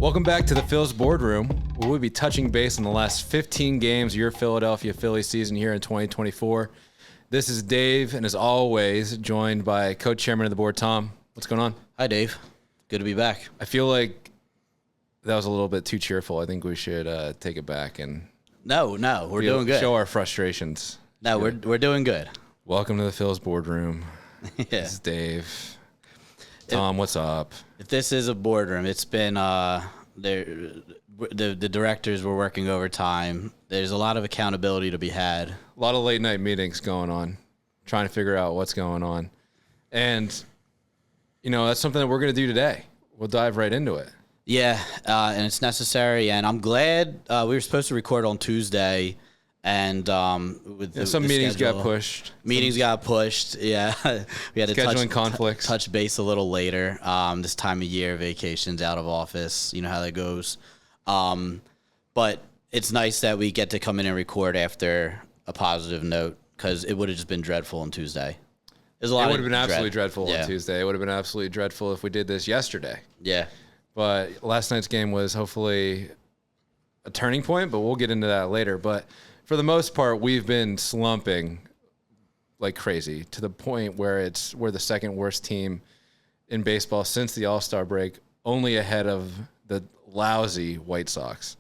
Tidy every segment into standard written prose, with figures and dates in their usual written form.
Welcome back to the Phil's Boardroom, where we'll be touching base on the last 15 games of your Philadelphia Phillies season here in 2024. This is Dave, and as always, joined by co-chairman of the board, Tom. What's going on? Hi, Dave. Good to be back. I feel like that was a little bit too cheerful. I think we should take it back and No, we're doing good. Show our frustrations. No, we're doing good. Welcome to the Phil's Boardroom. Yeah. This is Dave. Tom, what's up? If this is a boardroom, it's been the directors were working overtime. There's a lot of accountability to be had. A lot of late night meetings going on, trying to figure out what's going on. And, you know, that's something that we're going to do today. We'll dive right into it. Yeah, and it's necessary. And I'm glad we were supposed to record on Tuesday. And with some the meetings schedule, got pushed. got pushed. Yeah, we had to scheduling conflicts. Touch base a little later. This time of year, vacations, out of office. You know how that goes. But it's nice that we get to come in and record after a positive note, because it would have just been dreadful on Tuesday. It would have been absolutely dreadful on Tuesday. It would have been absolutely dreadful if we did this yesterday. Yeah. But last night's game was hopefully a turning point, but we'll get into that later. But for the most part, we've been slumping like crazy to the point where we're the second worst team in baseball since the All-Star break, only ahead of the lousy White Sox.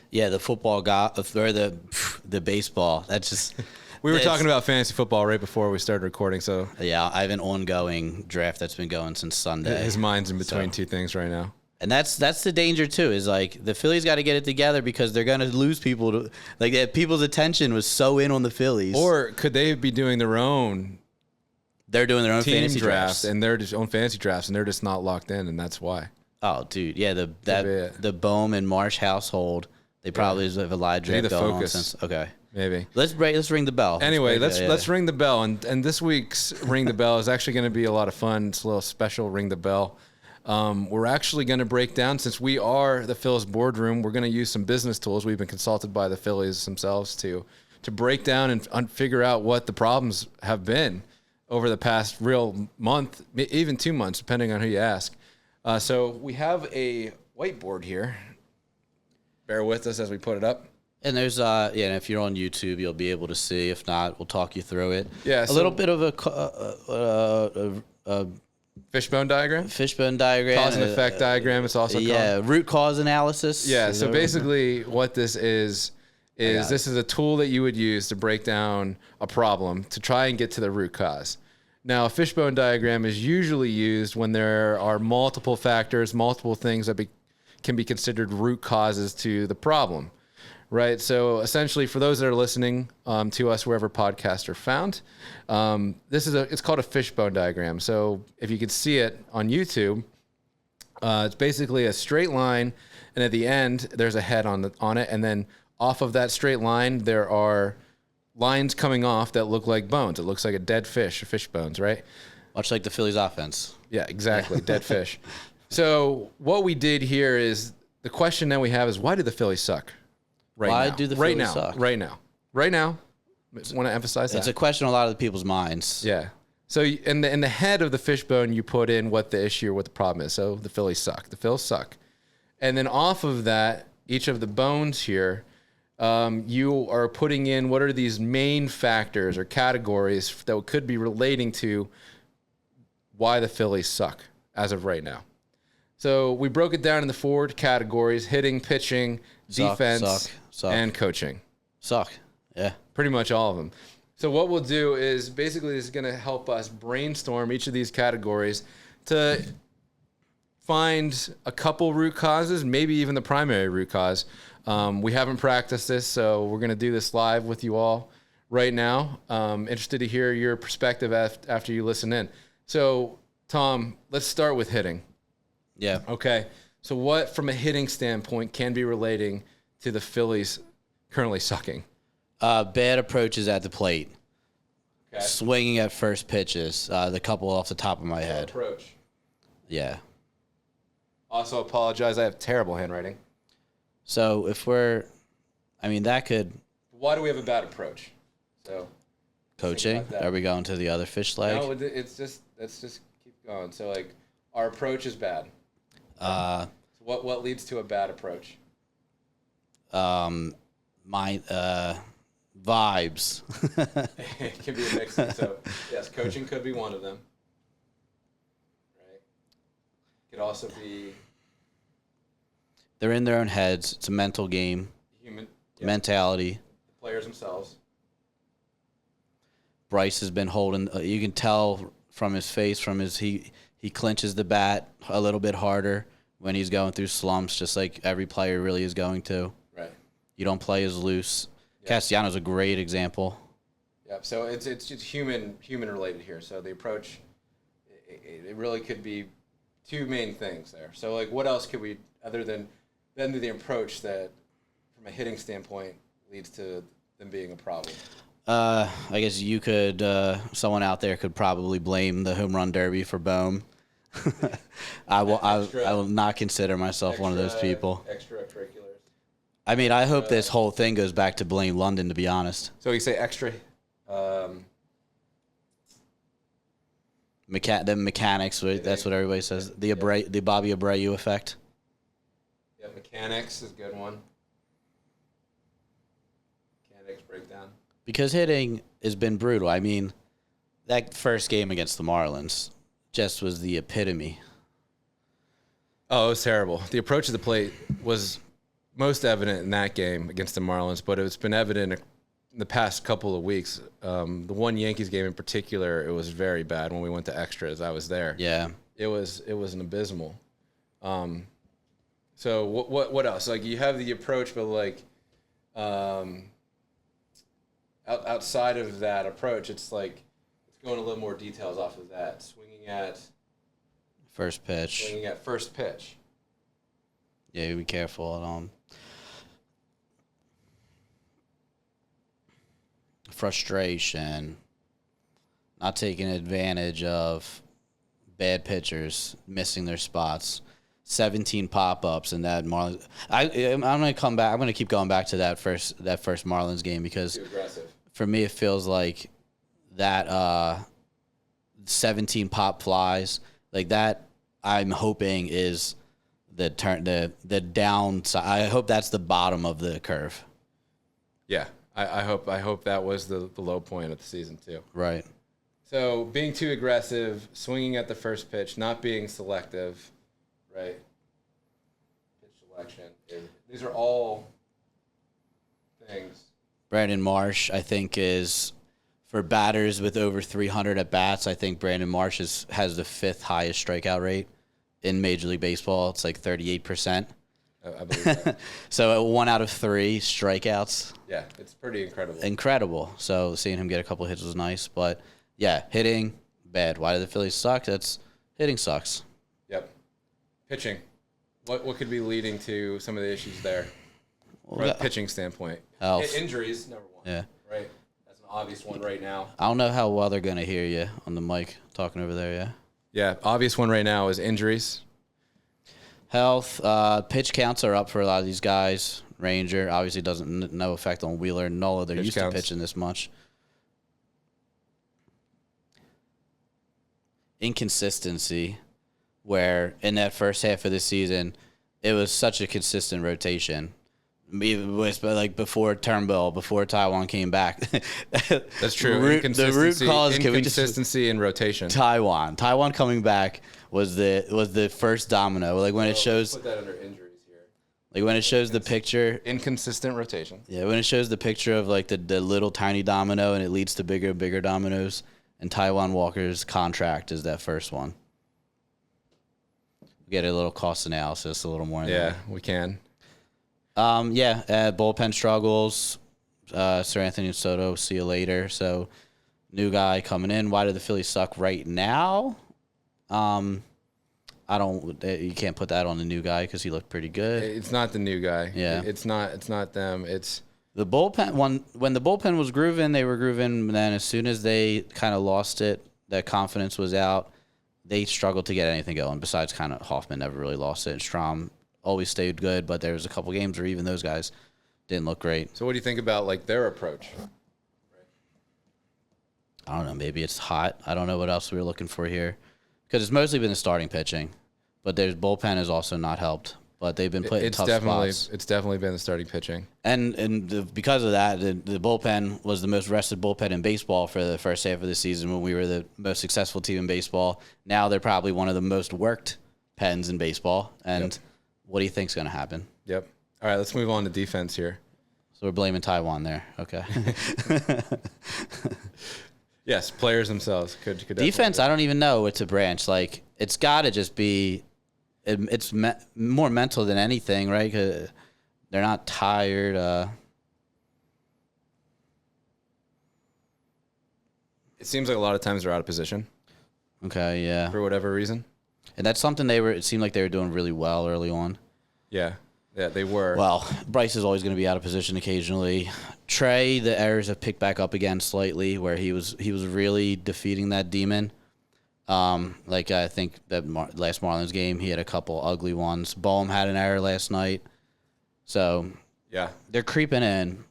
Yeah, the football or the baseball. That's just we were talking about fantasy football right before we started recording, so yeah, I have an ongoing draft that's been going since Sunday. His mind's in between two things right now. And that's the danger too. Is like the Phillies got to get it together, because they're gonna lose people to people's attention was so in on the Phillies. Or could they be doing their own? They're doing their own team fantasy drafts and their own fantasy drafts, and they're just not locked in, and that's why. Oh, dude, yeah, the Bohm and Marsh household, they probably have a live draft going on since. Okay, maybe let's ring the bell. Anyway, let's ring the bell, and this week's ring the bell is actually going to be a lot of fun. It's a little special ring the bell. We're actually going to break down, since we are the Phil's Boardroom, we're going to use some business tools. We've been consulted by the Phillies themselves to break down and figure out what the problems have been over the past real month, even 2 months, depending on who you ask. So we have a whiteboard here. Bear with us as we put it up. And there's and if you're on YouTube, you'll be able to see. If not, we'll talk you through it. Yeah, a little bit of a fishbone diagram? Fishbone diagram. Cause and effect diagram, it's also called. Root cause analysis. Yeah, so basically what this is this is a tool that you would use to break down a problem to try and get to the root cause. Now, a fishbone diagram is usually used when there are multiple factors, multiple things that can be considered root causes to the problem. Right, so essentially, for those that are listening to us wherever podcasts are found, it's called a fishbone diagram. So if you can see it on YouTube, it's basically a straight line, and at the end there's a head on it, and then off of that straight line there are lines coming off that look like bones. It looks like a dead fish, fish bones, right? Much like the Phillies offense. Yeah, exactly, dead fish. So what we did here is the question that we have is, why do the Phillies suck? Why do the Phillies suck? Right now. I want to emphasize that. It's a question on a lot of the people's minds. Yeah. So in the head of the fishbone, you put in what the issue or what the problem is. So the Phillies suck. The Phils suck. And then off of that, each of the bones here, you are putting in what are these main factors or categories that could be relating to why the Phillies suck as of right now. So we broke it down into 4 categories: hitting, pitching, defense, and coaching. Yeah. Pretty much all of them. So what we'll do is basically this is going to help us brainstorm each of these categories to find a couple root causes, maybe even the primary root cause. We haven't practiced this, so we're going to do this live with you all right now. Interested to hear your perspective after you listen in. So, Tom, let's start with hitting. Yeah. Okay. So what, from a hitting standpoint, can be relating to the Phillies currently sucking? Bad approaches at the plate. Okay. Swinging at first pitches. The couple off the top of my head. Approach. Yeah. Also apologize. I have terrible handwriting. So that could. Why do we have a bad approach? So. Coaching. Are we going to the other fish leg? No, let's just keep going. So our approach is bad. So What leads to a bad approach? My vibes. It can be a mix. So yes, coaching could be one of them. Right. Could also be They're in their own heads. It's a mental game. human Mentality. The players themselves. Bryce has been holding. You can tell from his face, he clenches the bat a little bit harder when he's going through slumps, just like every player really is going to. Right. You don't play as loose. Yep. Castellanos a great example. Yep. So it's just human related here. So the approach, it really could be two main things there. So like, what else could we other than the approach that, from a hitting standpoint, leads to them being a problem? I guess you could. Someone out there could probably blame the home run derby for Bohm. I will not consider myself one of those people. Extracurriculars. I mean, I hope this whole thing goes back to Blaine London, to be honest. So you say extra. The mechanics. That's what everybody says. The Bobby Abreu effect. Yeah, mechanics is a good one. Mechanics breakdown. Because hitting has been brutal. I mean, that first game against the Marlins just was the epitome. Oh, it was terrible. The approach of the plate was most evident in that game against the Marlins, but it's been evident in the past couple of weeks. The one Yankees game in particular, it was very bad when we went to extras. I was there. Yeah. It was an abysmal. So what else? Like, you have the approach, but like outside of that approach, it's like it's going a little more details off of that. Swinging at first pitch. Yeah, you be careful at frustration, not taking advantage of bad pitchers missing their spots. 17 pop-ups in that Marlins. I'm gonna come back. I'm gonna keep going back to that first Marlins game because Too aggressive. For me it feels like that 17 pop flies like that. I'm hoping is the downside. I hope that's the bottom of the curve. Yeah, I hope that was the low point of the season too. Right. So being too aggressive, swinging at the first pitch, not being selective, right? Pitch selection. These are all things. Brandon Marsh, I think, is for batters with over 300 at bats. I think Brandon Marsh has the fifth highest strikeout rate in Major League Baseball. It's like 38%. I believe that. So 1 out of 3 strikeouts. Yeah, it's pretty incredible. Incredible. So seeing him get a couple hits was nice. But yeah, hitting bad. Why do the Phillies suck? Hitting sucks. Yep. Pitching. What could be leading to some of the issues there? From a pitching standpoint. Health. Injuries, number one. Yeah. Right. That's an obvious one right now. I don't know how well they're going to hear you on the mic talking over there, yeah? Yeah, obvious one right now is injuries. Health. Pitch counts are up for a lot of these guys. Ranger obviously doesn't no effect on Wheeler and Nola. They're used to pitching this much. Inconsistency, where in that first half of the season, it was such a consistent rotation. Like before Turnbull, before Taiwan came back. That's true. The root cause, inconsistency in rotation. Taiwan coming back was the first domino. Like when it shows. Put that under injuries here. Like when it shows the picture. Inconsistent rotation. Yeah, when it shows the picture of like the little tiny domino and it leads to bigger and bigger dominoes. And Taiwan Walker's contract is that first one. We get a little cost analysis, a little more. Yeah, we can. Bullpen struggles. Sir Anthony Soto, see you later. So, new guy coming in. Why do the Phillies suck right now? You can't put that on the new guy because he looked pretty good. It's not the new guy. Yeah. It's not them. It's the bullpen. When the bullpen was grooving, they were grooving. And then as soon as they kind of lost it, that confidence was out. They struggled to get anything going. Besides, kind of Hoffman never really lost it. And Strahm always stayed good, but there was a couple games where even those guys didn't look great. So what do you think about like their approach? I don't know. Maybe it's hot. I don't know what else we were looking for here, because it's mostly been the starting pitching, but their bullpen has also not helped. but they've been put in tough spots. It's definitely been the starting pitching. Because of that, the bullpen was the most rested bullpen in baseball for the first half of the season when we were the most successful team in baseball. Now they're probably one of the most worked pens in baseball. And what do you think's going to happen? Yep. All right, let's move on to defense here. So we're blaming Taiwan there. Okay. Yes, players themselves could defense. I don't even know what to branch. Like it's got to just be. It's more mental than anything, right? 'Cause they're not tired. It seems like a lot of times they're out of position. Okay, yeah. For whatever reason. And that's something it seemed like they were doing really well early on. Yeah. Yeah, they were. Well, Bryce is always going to be out of position occasionally. Trey, the errors have picked back up again slightly, where he was really defeating that demon. Like I think that last Marlins game, he had a couple ugly ones. Boehm had an error last night, so yeah, they're creeping in.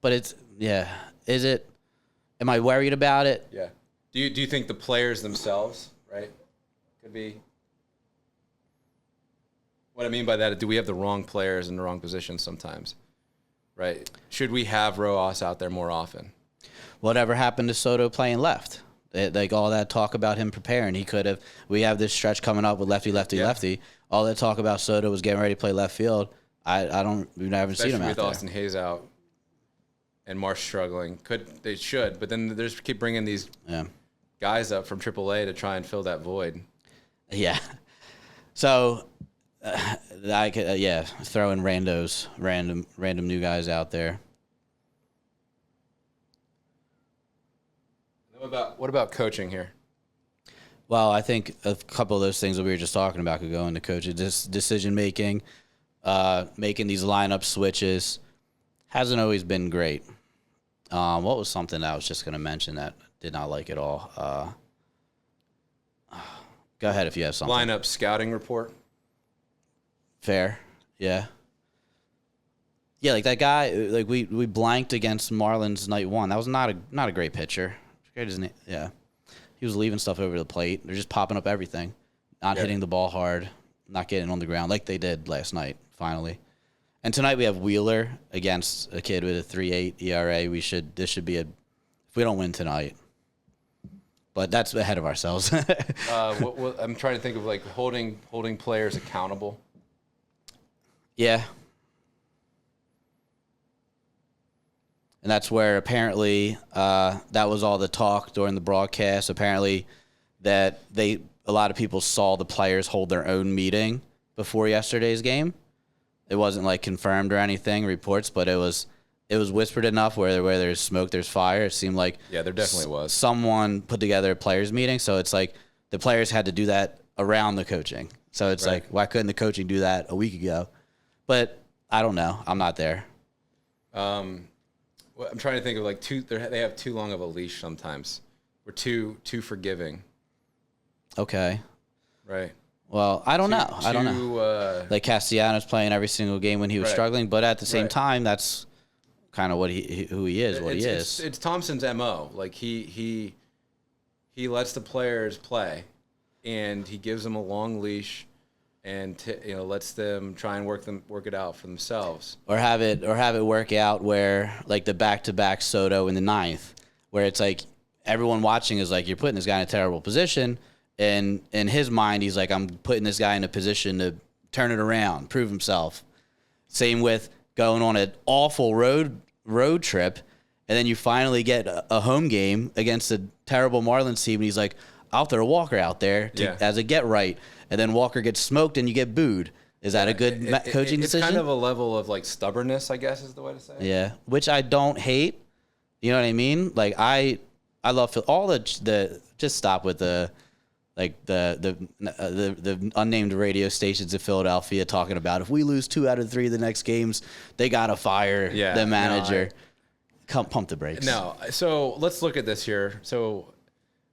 But is it? Am I worried about it? Yeah. Do you think the players themselves, right, could be? What I mean by that, do we have the wrong players in the wrong positions sometimes? Right? Should we have Rojas out there more often? Whatever happened to Soto playing left? Like all that talk about him preparing, he could have. We have this stretch coming up with lefty, lefty. All that talk about Soto was getting ready to play left field. We haven't seen him out there. Especially with Austin Hayes out and Marsh struggling. They should, but then they just keep bringing these guys up from AAA to try and fill that void. Yeah. So I could throw in random new guys out there. What about coaching here? Well, I think a couple of those things that we were just talking about could go into coaching. Decision making, making these lineup switches hasn't always been great. What was something that I was just going to mention that did not like at all? Go ahead if you have something. Lineup scouting report. Fair, yeah. Yeah, like that guy. Like we blanked against Marlins night one. That was not a great pitcher. Great, isn't it? Yeah. He was leaving stuff over the plate. They're just popping up everything. Not hitting the ball hard, not getting on the ground like they did last night, finally. And tonight we have Wheeler against a kid with a 3.8 ERA. This should be if we don't win tonight. But that's ahead of ourselves. I'm trying to think of like holding players accountable. Yeah. And that's where apparently that was all the talk during the broadcast. Apparently that a lot of people saw the players hold their own meeting before yesterday's game. It wasn't like confirmed or anything, reports, but it was whispered enough where there's smoke, there's fire. It seemed like there definitely was. Someone put together a players meeting, so it's like the players had to do that around the coaching. So it's like, why couldn't the coaching do that a week ago? But I don't know. I'm not there. I'm trying to think of like they have too long of a leash sometimes. We're too forgiving. Okay. Right. Well, I don't know. Like Castellanos playing every single game when he was struggling, but at the same time, that's kind of who he is. It's Thompson's MO. Like he lets the players play, and he gives them a long leash, and lets them try and work it out for themselves, or have it work out where like the back-to-back Soto in the ninth, where it's like everyone watching is like, you're putting this guy in a terrible position, and in his mind he's like, I'm putting this guy in a position to turn it around, prove himself. Same with going on an awful road trip, and then you finally get a home game against a terrible Marlins team, and he's like, I'll throw Walker out there as a get right. And then Walker gets smoked and you get booed. Is that a good coaching decision? It's kind of a level of like stubbornness, I guess is the way to say it. Yeah, which I don't hate. You know what I mean? Like I love all the just stop with the unnamed radio stations in Philadelphia talking about if we lose 2 out of 3 of the next games, they gotta fire the manager. Pump the brakes. No, so let's look at this here. So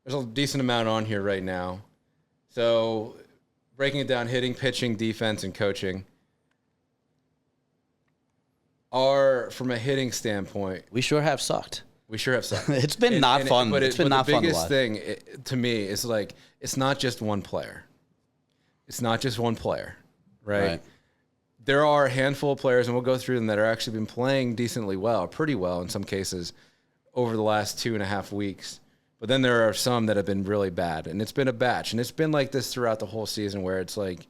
there's a decent amount on here right now. So breaking it down, hitting, pitching, defense, and coaching. From a hitting standpoint, we sure have sucked. It's been not fun. It's been not fun to watch. The biggest thing to me is like, it's not just one player. Right? there are a handful of players, and we'll go through them, that are actually been playing decently well, pretty well in some cases, over the last 2.5 weeks. But then there are some that have been really bad, and it's been a batch. And it's been like this throughout the whole season, where it's like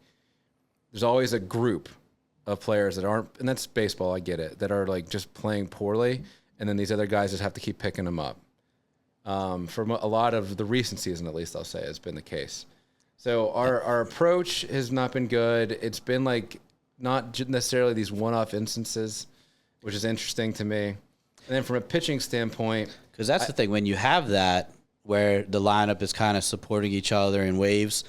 there's always a group of players that aren't, and that's baseball, I get it, that are like just playing poorly, and then these other guys just have to keep picking them up. For a lot of the recent season, at least I'll say, has been the case. So our approach has not been good. It's been like not necessarily these one-off instances, which is interesting to me. And then from a pitching standpoint, because that's the thing, when you have that where the lineup is kind of supporting each other in waves,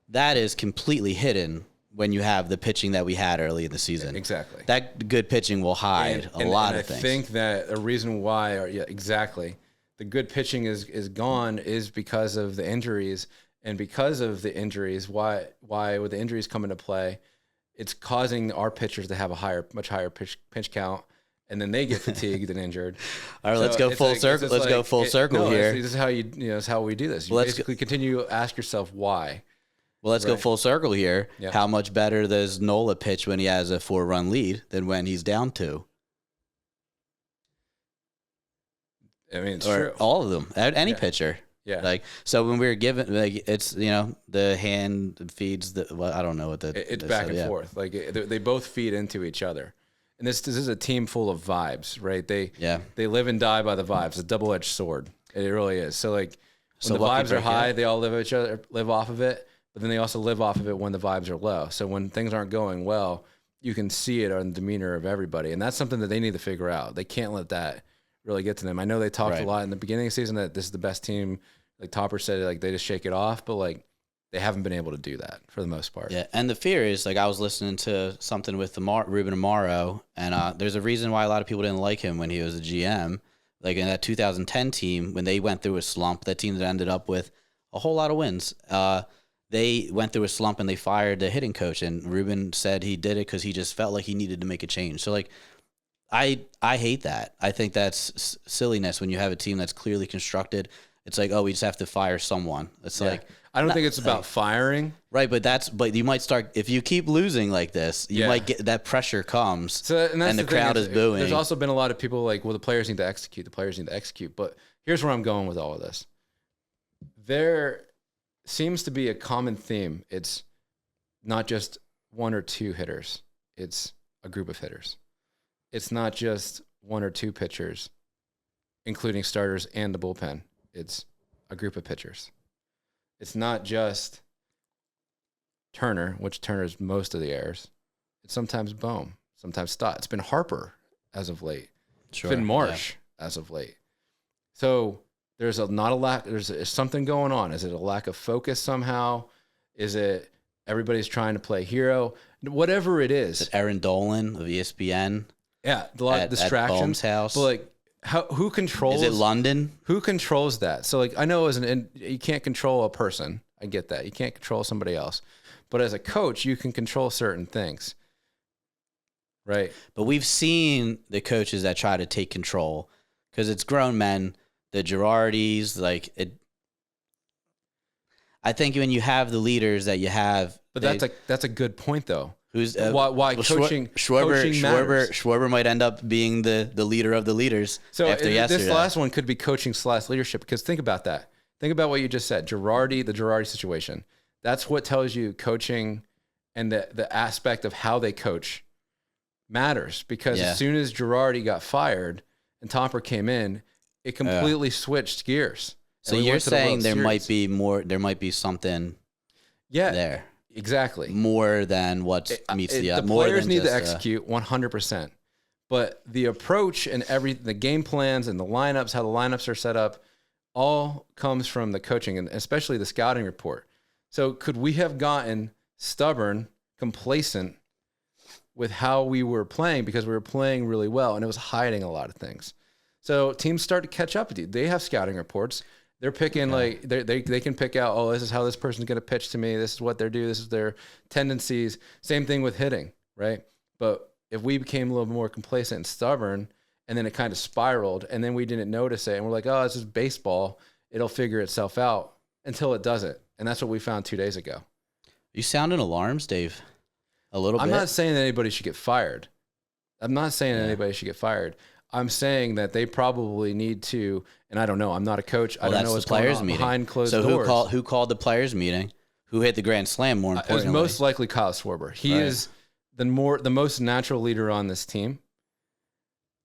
that is completely hidden when you have the pitching that we had early in the season. Exactly. That good pitching will hide a lot of things. I think that a reason why, exactly, the good pitching is gone is because of the injuries. And because of the injuries, why with the injuries come into play, it's causing our pitchers to have a much higher pitch count, and then they get fatigued and injured. All right, let's go full circle. Let's go full circle here. This is how it's how we do this. You basically continue to ask yourself why. Well, let's go full circle here. Yep. How much better does Nola pitch when he has a 4-run lead than when he's down 2? I mean, it's true. All of them. Any pitcher. Yeah. Like, so when we were given, like, it's, the hand feeds the, well, I don't know what the. It's back and forth. Like, they both feed into each other. And this is a team full of vibes, right? They live and die by the vibes. It's a double-edged sword. It really is. So, like, when the vibes are high, they all live off of it. But then they also live off of it when the vibes are low. So when things aren't going well, you can see it on the demeanor of everybody. And that's something that they need to figure out. They can't let that really get to them. I know they talked a lot in the beginning of the season that this is the best team. Like Topper said, like they just shake it off, but like they haven't been able to do that for the most part. Yeah, and the fear is, like, I was listening to something with Ruben Amaro, and there's a reason why a lot of people didn't like him when he was a GM. Like in that 2010 team, when they went through a slump, that team that ended up with a whole lot of wins, they went through a slump and they fired the hitting coach, and Ruben said he did it because he just felt like he needed to make a change. So, like, I hate that. I think that's silliness when you have a team that's clearly constructed. It's like, oh, we just have to fire someone. It's like, I don't think it's about firing. Right, but you might start, if you keep losing like this, you might get, that pressure comes, and the crowd is booing. There's also been a lot of people like, well, the players need to execute. But here's where I'm going with all of this. There seems to be a common theme. It's not just one or two hitters. It's a group of hitters. It's not just one or two pitchers, including starters and the bullpen. It's a group of pitchers. It's not just Turner, which Turner's most of the errors. It's sometimes Bohm, sometimes Stott. It's been Harper as of late. Sure, it's been Marsh as of late. So there's not a lack. There's something going on. Is it a lack of focus somehow? Is it everybody's trying to play hero? Whatever it is. Aaron Dolan of ESPN. Yeah, a lot of distractions. At Bohm's house. But like, who controls? Is it London? Who controls that? So, like, I know you can't control a person. I get that. You can't control somebody else. But as a coach, you can control certain things, right? But we've seen the coaches that try to take control because it's grown men, the Girardis, like it. I think when you have the leaders that you have, but that's a good point though. Who's why coaching? Coaching matters. Schwarber might end up being the leader of the leaders. So after yesterday. This last one could be coaching / leadership, because think about that. Think about what you just said. The Girardi situation. That's what tells you coaching and the aspect of how they coach matters, because as soon as Girardi got fired and Topper came in, it completely switched gears. So you're saying there might be something there. Exactly. More than what meets the eye. The players need to execute 100%. But the approach and the game plans and the lineups, how the lineups are set up, all comes from the coaching and especially the scouting report. So could we have gotten stubborn, complacent with how we were playing because we were playing really well and it was hiding a lot of things? So teams start to catch up with you. They have scouting reports. They're picking like they can pick out, oh, this is how this person's going to pitch to me. This is what they do. This is their tendencies. Same thing with hitting, right? But if we became a little more complacent and stubborn, and then it kind of spiraled, and then we didn't notice it, and we're like, oh, this is baseball. It'll figure itself out, until it doesn't. And that's what we found 2 days ago. You sounding alarms, Dave? A little bit. I'm not saying that anybody should get fired. I'm saying that they probably need to, and I don't know. I'm not a coach. I don't know what's going on behind closed doors. So who called the players meeting? Who hit the grand slam? More importantly, it was most likely Kyle Schwarber. He is the most natural leader on this team.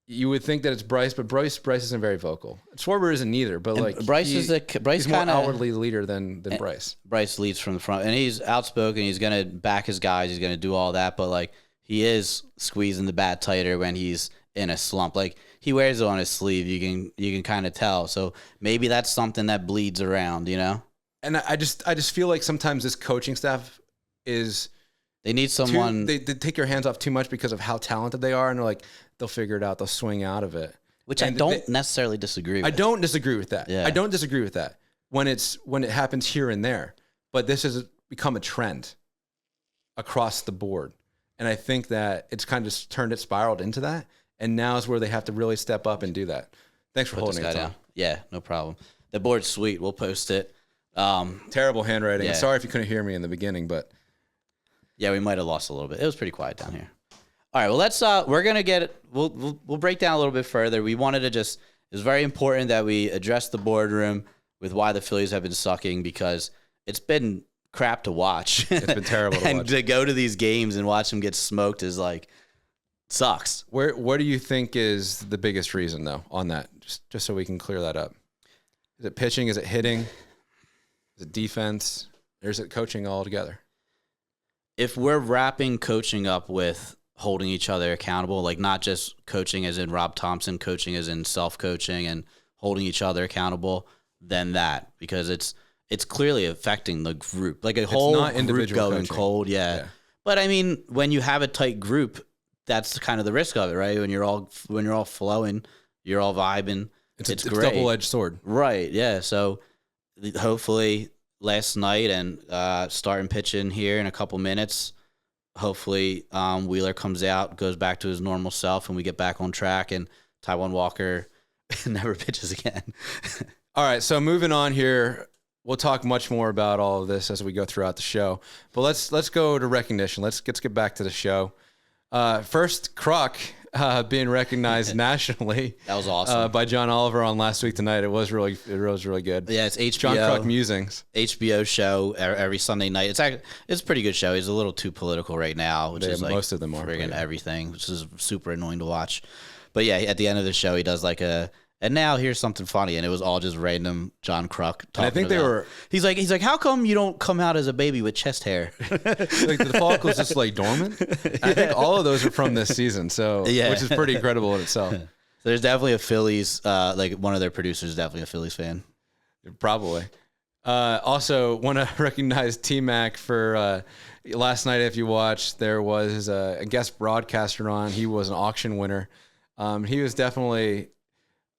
You would think that it's Bryce, but Bryce isn't very vocal. Schwarber isn't either, but like he's more outwardly leader than Bryce. Bryce leads from the front, and he's outspoken. He's gonna back his guys. He's gonna do all that, but like he is squeezing the bat tighter when he's in a slump. Like he wears it on his sleeve. You can kind of tell. So maybe that's something that bleeds around, you know. And I just feel like sometimes this coaching staff is they need someone. They take your hands off too much because of how talented they are, and they're like they'll figure it out. They'll swing out of it. Which I don't necessarily disagree with. I don't disagree with that. Yeah. I don't disagree with that when it happens here and there. But this has become a trend across the board. And I think that it's kind of spiraled into that. And now is where they have to really step up and do that. Thanks for holding it down. Yeah, no problem. The board's sweet. We'll post it. Terrible handwriting. Yeah. Sorry if you couldn't hear me in the beginning, but yeah, we might have lost a little bit. It was pretty quiet down here. All right, well, let's. We're gonna get. We'll break down a little bit further. We wanted to just. It's very important that we address the boardroom with why the Phillies have been sucking because it's been crap to watch. It's been terrible to watch. And to go to these games and watch them get smoked is like sucks. What do you think is the biggest reason though on that? Just so we can clear that up. Is it pitching? Is it hitting? Is it defense? Or is it coaching all together? If we're wrapping coaching up with holding each other accountable, like not just coaching as in Rob Thompson, coaching as in self-coaching and holding each other accountable, then that, because it's clearly affecting the group, like a whole group going cold. Yeah. But I mean, when you have a tight group, that's kind of the risk of it, right? When you're all flowing, you're all vibing. It's great. It's a double-edged sword. Right. Yeah. So hopefully last night and starting pitching here in a couple minutes, hopefully Wheeler comes out, goes back to his normal self, and we get back on track, and Taijuan Walker never pitches again. All right, so moving on here, we'll talk much more about all of this as we go throughout the show. But let's go to recognition. Let's get back to the show. First, Kruk being recognized nationally. That was awesome. By John Oliver on Last Week Tonight. It was really good. Yeah, it's HBO. John Kruk Musings. HBO show every Sunday night. It's a pretty good show. He's a little too political right now, which is like most of them are friggin' everything, which is super annoying to watch. But yeah, at the end of the show, he does like and now here's something funny, and it was all just random John Kruk talking. And I think they were. He's like, how come you don't come out as a baby with chest hair? Like the follicle's just like dormant. I think all of those are from this season, so which is pretty incredible in itself. There's definitely a Phillies, like one of their producers is definitely a Phillies fan. Probably. Also, want to recognize T-Mac for last night. If you watched, there was a guest broadcaster on. He was an auction winner. He was definitely.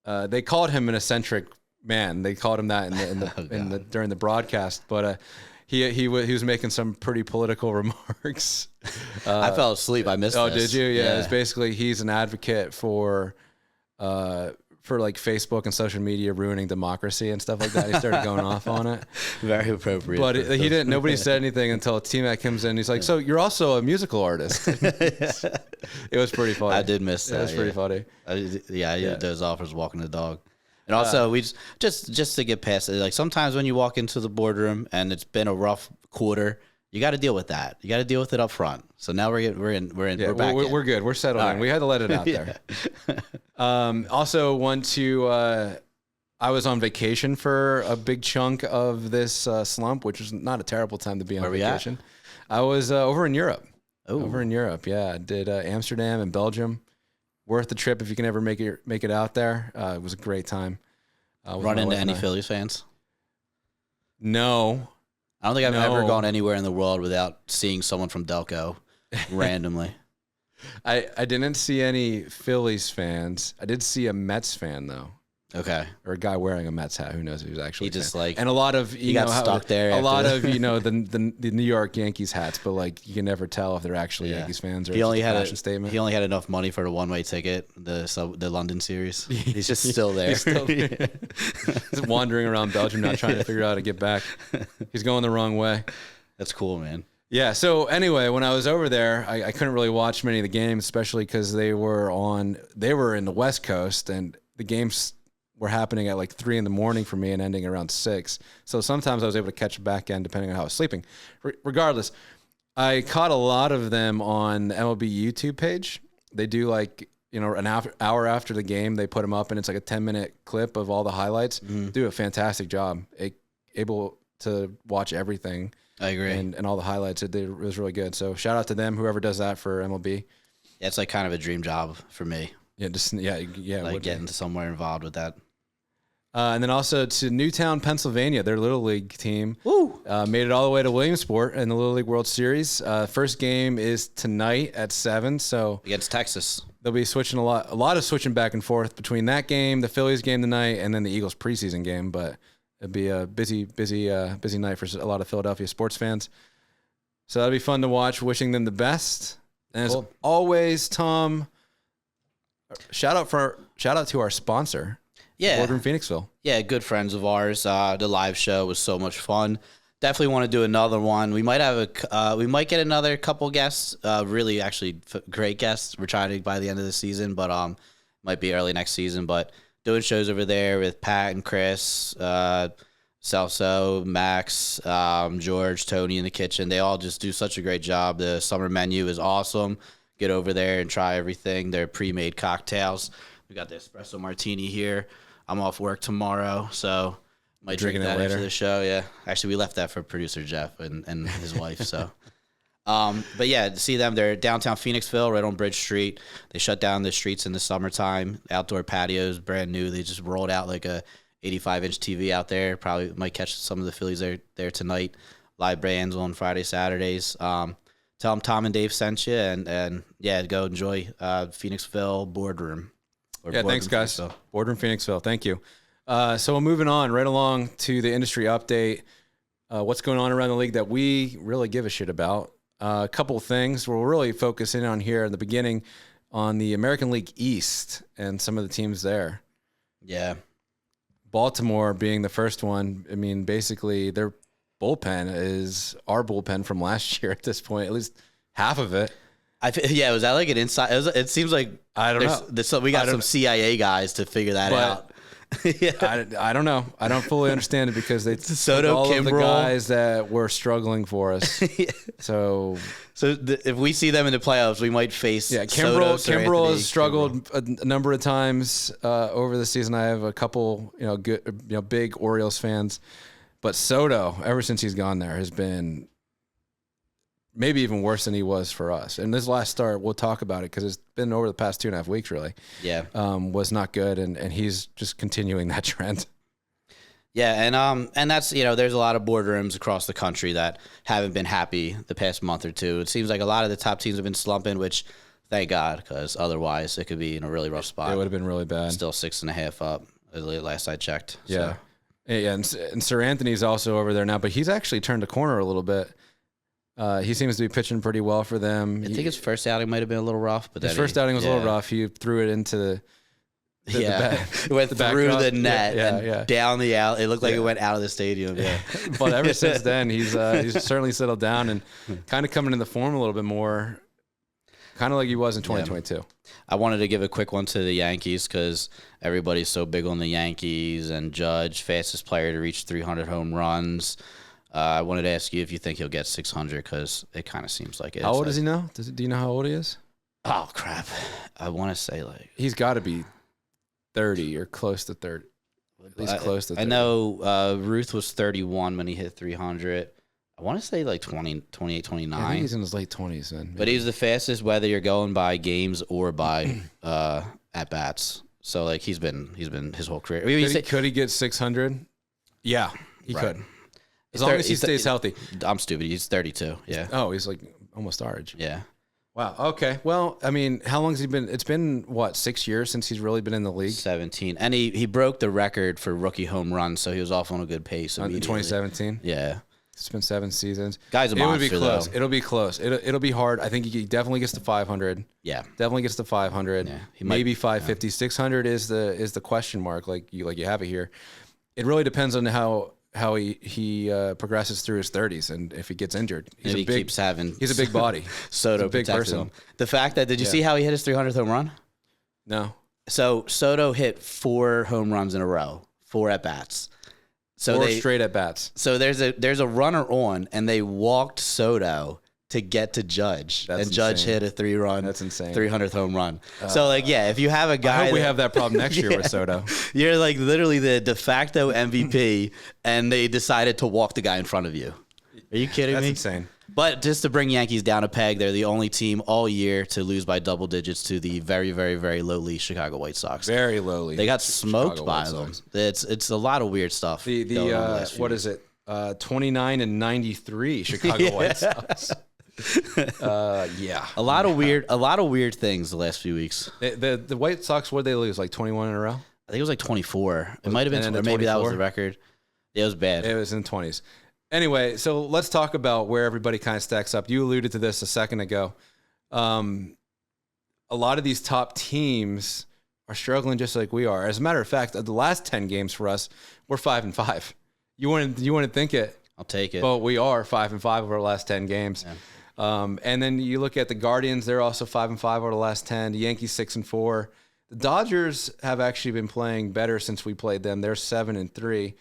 They called him an eccentric man. They called him that during the broadcast. But he was making some pretty political remarks. I fell asleep. I missed. Oh, this. Did you? Yeah. It's basically he's an advocate for like Facebook and social media ruining democracy and stuff like that. He started going off on it. Very appropriate. But he didn't. Nobody said anything until T-Mac comes in. He's like, "So you're also a musical artist." It was pretty funny. I did miss that. It was pretty funny. I doze off was walking the dog. And also, we just to get past it, like sometimes when you walk into the boardroom and it's been a rough quarter, you got to deal with that. You got to deal with it up front. So now we're back. We're good. We're settled in. We had to let it out there. Also, I was on vacation for a big chunk of this slump, which was not a terrible time to be on vacation. I was over in Europe. Over in Europe, yeah. I did Amsterdam and Belgium. Worth the trip if you can ever make it out there. It was a great time. Run into any Phillies fans? No. I don't think I've ever gone anywhere in the world without seeing someone from Delco randomly. I didn't see any Phillies fans. I did see a Mets fan, though. Okay. Or a guy wearing a Mets hat. Who knows if he was actually and a lot of he got stuck there. A lot of the New York Yankees hats, but like you can never tell if they're actually Yankees fans or he only had a fashion statement. He only had enough money for the one-way ticket, the London series. He's just still there. He's still there. Just wandering around Belgium, not trying to figure out how to get back. He's going the wrong way. That's cool, man. Yeah. So anyway, when I was over there, I couldn't really watch many of the games, especially because they were in the West Coast, and the games were happening at like 3 a.m. for me and ending around 6. So sometimes I was able to catch the back end depending on how I was sleeping. Regardless, I caught a lot of them on the MLB YouTube page. They do like, an hour after the game, they put them up, and it's like a 10-minute clip of all the highlights. Do a fantastic job. Able to watch everything. I agree. And all the highlights, it was really good. So shout out to them, whoever does that for MLB. Yeah, it's like kind of a dream job for me. Yeah. Like getting somewhere involved with that. And then also to Newtown, Pennsylvania, their Little League team. Woo! Made it all the way to Williamsport in the Little League World Series. First game is tonight at 7. So against Texas. They'll be switching a lot of switching back and forth between that game, the Phillies game tonight, and then the Eagles preseason game. But it'll be a busy night for a lot of Philadelphia sports fans. So that'll be fun to watch. Wishing them the best. And as always, Tom, shout out to our sponsor. Yeah. Boardroom Phoenixville. Yeah, good friends of ours. The live show was so much fun. Definitely want to do another one. We might get another couple guests. Really, actually, great guests. We're trying to by the end of the season, but might be early next season. But doing shows over there with Pat and Chris, Celso, Max, George, Tony in the kitchen. They all just do such a great job. The summer menu is awesome. Get over there and try everything. Their pre-made cocktails. We got the espresso martini here. I'm off work tomorrow, so might drink that after the show. Yeah, actually, we left that for producer Jeff and his wife. So, but yeah, to see them, they're downtown Phoenixville, right on Bridge Street. They shut down the streets in the summertime. Outdoor patios, brand new. They just rolled out like a 85-inch TV out there. Probably might catch some of the Phillies there tonight. Live bands on Friday, Saturdays. Tell them Tom and Dave sent you, and yeah, go enjoy Phoenixville Boardroom. Thanks, guys. Boardroom Phoenixville. Thank you. So moving on right along to the industry update. What's going on around the league that we really give a shit about? A couple of things we're really focusing on here in the beginning on the American League East and some of the teams there. Yeah. Baltimore being the first one. I mean, basically their bullpen is our bullpen from last year at this point, at least half of it. Was that like an inside? It seems like I don't know. We got some CIA guys to figure that out. Yeah. I don't know. I don't fully understand it because they Soto, all Kimbrel. of the guys that were struggling for us. Yeah. So if we see them in the playoffs, we might face. Yeah, Kimbrel has struggled a number of times over the season. I have a couple, good, big Orioles fans, but Soto, ever since he's gone there, has been maybe even worse than he was for us. And this last start, we'll talk about it because it's been over the past 2.5 weeks, really. Yeah. Was not good, and he's just continuing that trend. Yeah, and that's, there's a lot of boardrooms across the country that haven't been happy the past month or two. It seems like a lot of the top teams have been slumping, which thank God, because otherwise it could be in a really rough spot. It would have been really bad. Still 6.5 up, last I checked. Yeah. So. Yeah, and Sir Anthony's also over there now, but he's actually turned a corner a little bit. He seems to be pitching pretty well for them. I think his first outing might have been a little rough, but his first outing was a little rough. He threw it into the it went through the net and down the out. It looked like it went out of the stadium. Yeah, but ever since then, he's certainly settled down and kind of coming into form a little bit more, kind of like he was in 2022. Yeah. I wanted to give a quick one to the Yankees because everybody's so big on the Yankees and Judge, fastest player to reach 300 home runs. I wanted to ask you if you think he'll get 600 because it kind of seems like it. How old is he now? Do you know how old he is? Oh, crap. I want to say he's got to be 30 or close to 30. At least close to 30. I know Ruth was 31 when he hit 300. I want to say 28, 29. Yeah, I think he's in his late 20s then. But he's the fastest whether you're going by games or by at-bats. So, he's been his whole career. Could he get 600? Yeah, he could. As long as he stays healthy. I'm stupid. He's 32. Yeah. Oh, he's almost our age. Yeah. Wow. Okay. Well, I mean, how long has he been? It's been, 6 years since he's really been in the league? 17. And he broke the record for rookie home runs, so he was off on a good pace in 2017? Yeah. It's been 7 seasons. Guy's a monster, It would be close. though. It'll be close. It'll be hard. I think he definitely gets to 500. Yeah. Definitely gets to 500. Yeah. Maybe 550. 600 is the question mark, like you have it here. It really depends on how how he progresses through his 30s, and if he gets injured, he's a big body. Soto big person. him. The fact that did you see how he hit his 300th home run? No. So Soto hit 4 home runs in a row, 4 at bats. So 4 straight at bats. So there's a runner on, and they walked Soto to get to Judge, and Judge hit a 3-run. That's insane. 300th home run. So if you have a guy, I hope we have that problem next year with Soto. You're like literally the de facto MVP, and they decided to walk the guy in front of you. Are you kidding me? That's insane. But just to bring Yankees down a peg, they're the only team all year to lose by double digits to the very, very, very lowly Chicago White Sox. Very lowly. They got smoked by them. It's a lot of weird stuff. What is it? 29-93 Chicago White Sox. A lot of weird things the last few weeks. The White Sox, what did they lose? Like 21 in a row? I think it was like 24. It might have been, or maybe that was the record. It was bad. It was in the 20s. Anyway, so let's talk about where everybody kind of stacks up. You alluded to this a second ago. A lot of these top teams are struggling just like we are. As a matter of fact, the last 10 games for us, we're 5-5. You wouldn't think it. I'll take it. But we are 5-5 over the last 10 games. Yeah. And then you look at the Guardians; they're also 5-5 over the last 10. The Yankees 6-4. The Dodgers have actually been playing better since we played them. They're 7-3.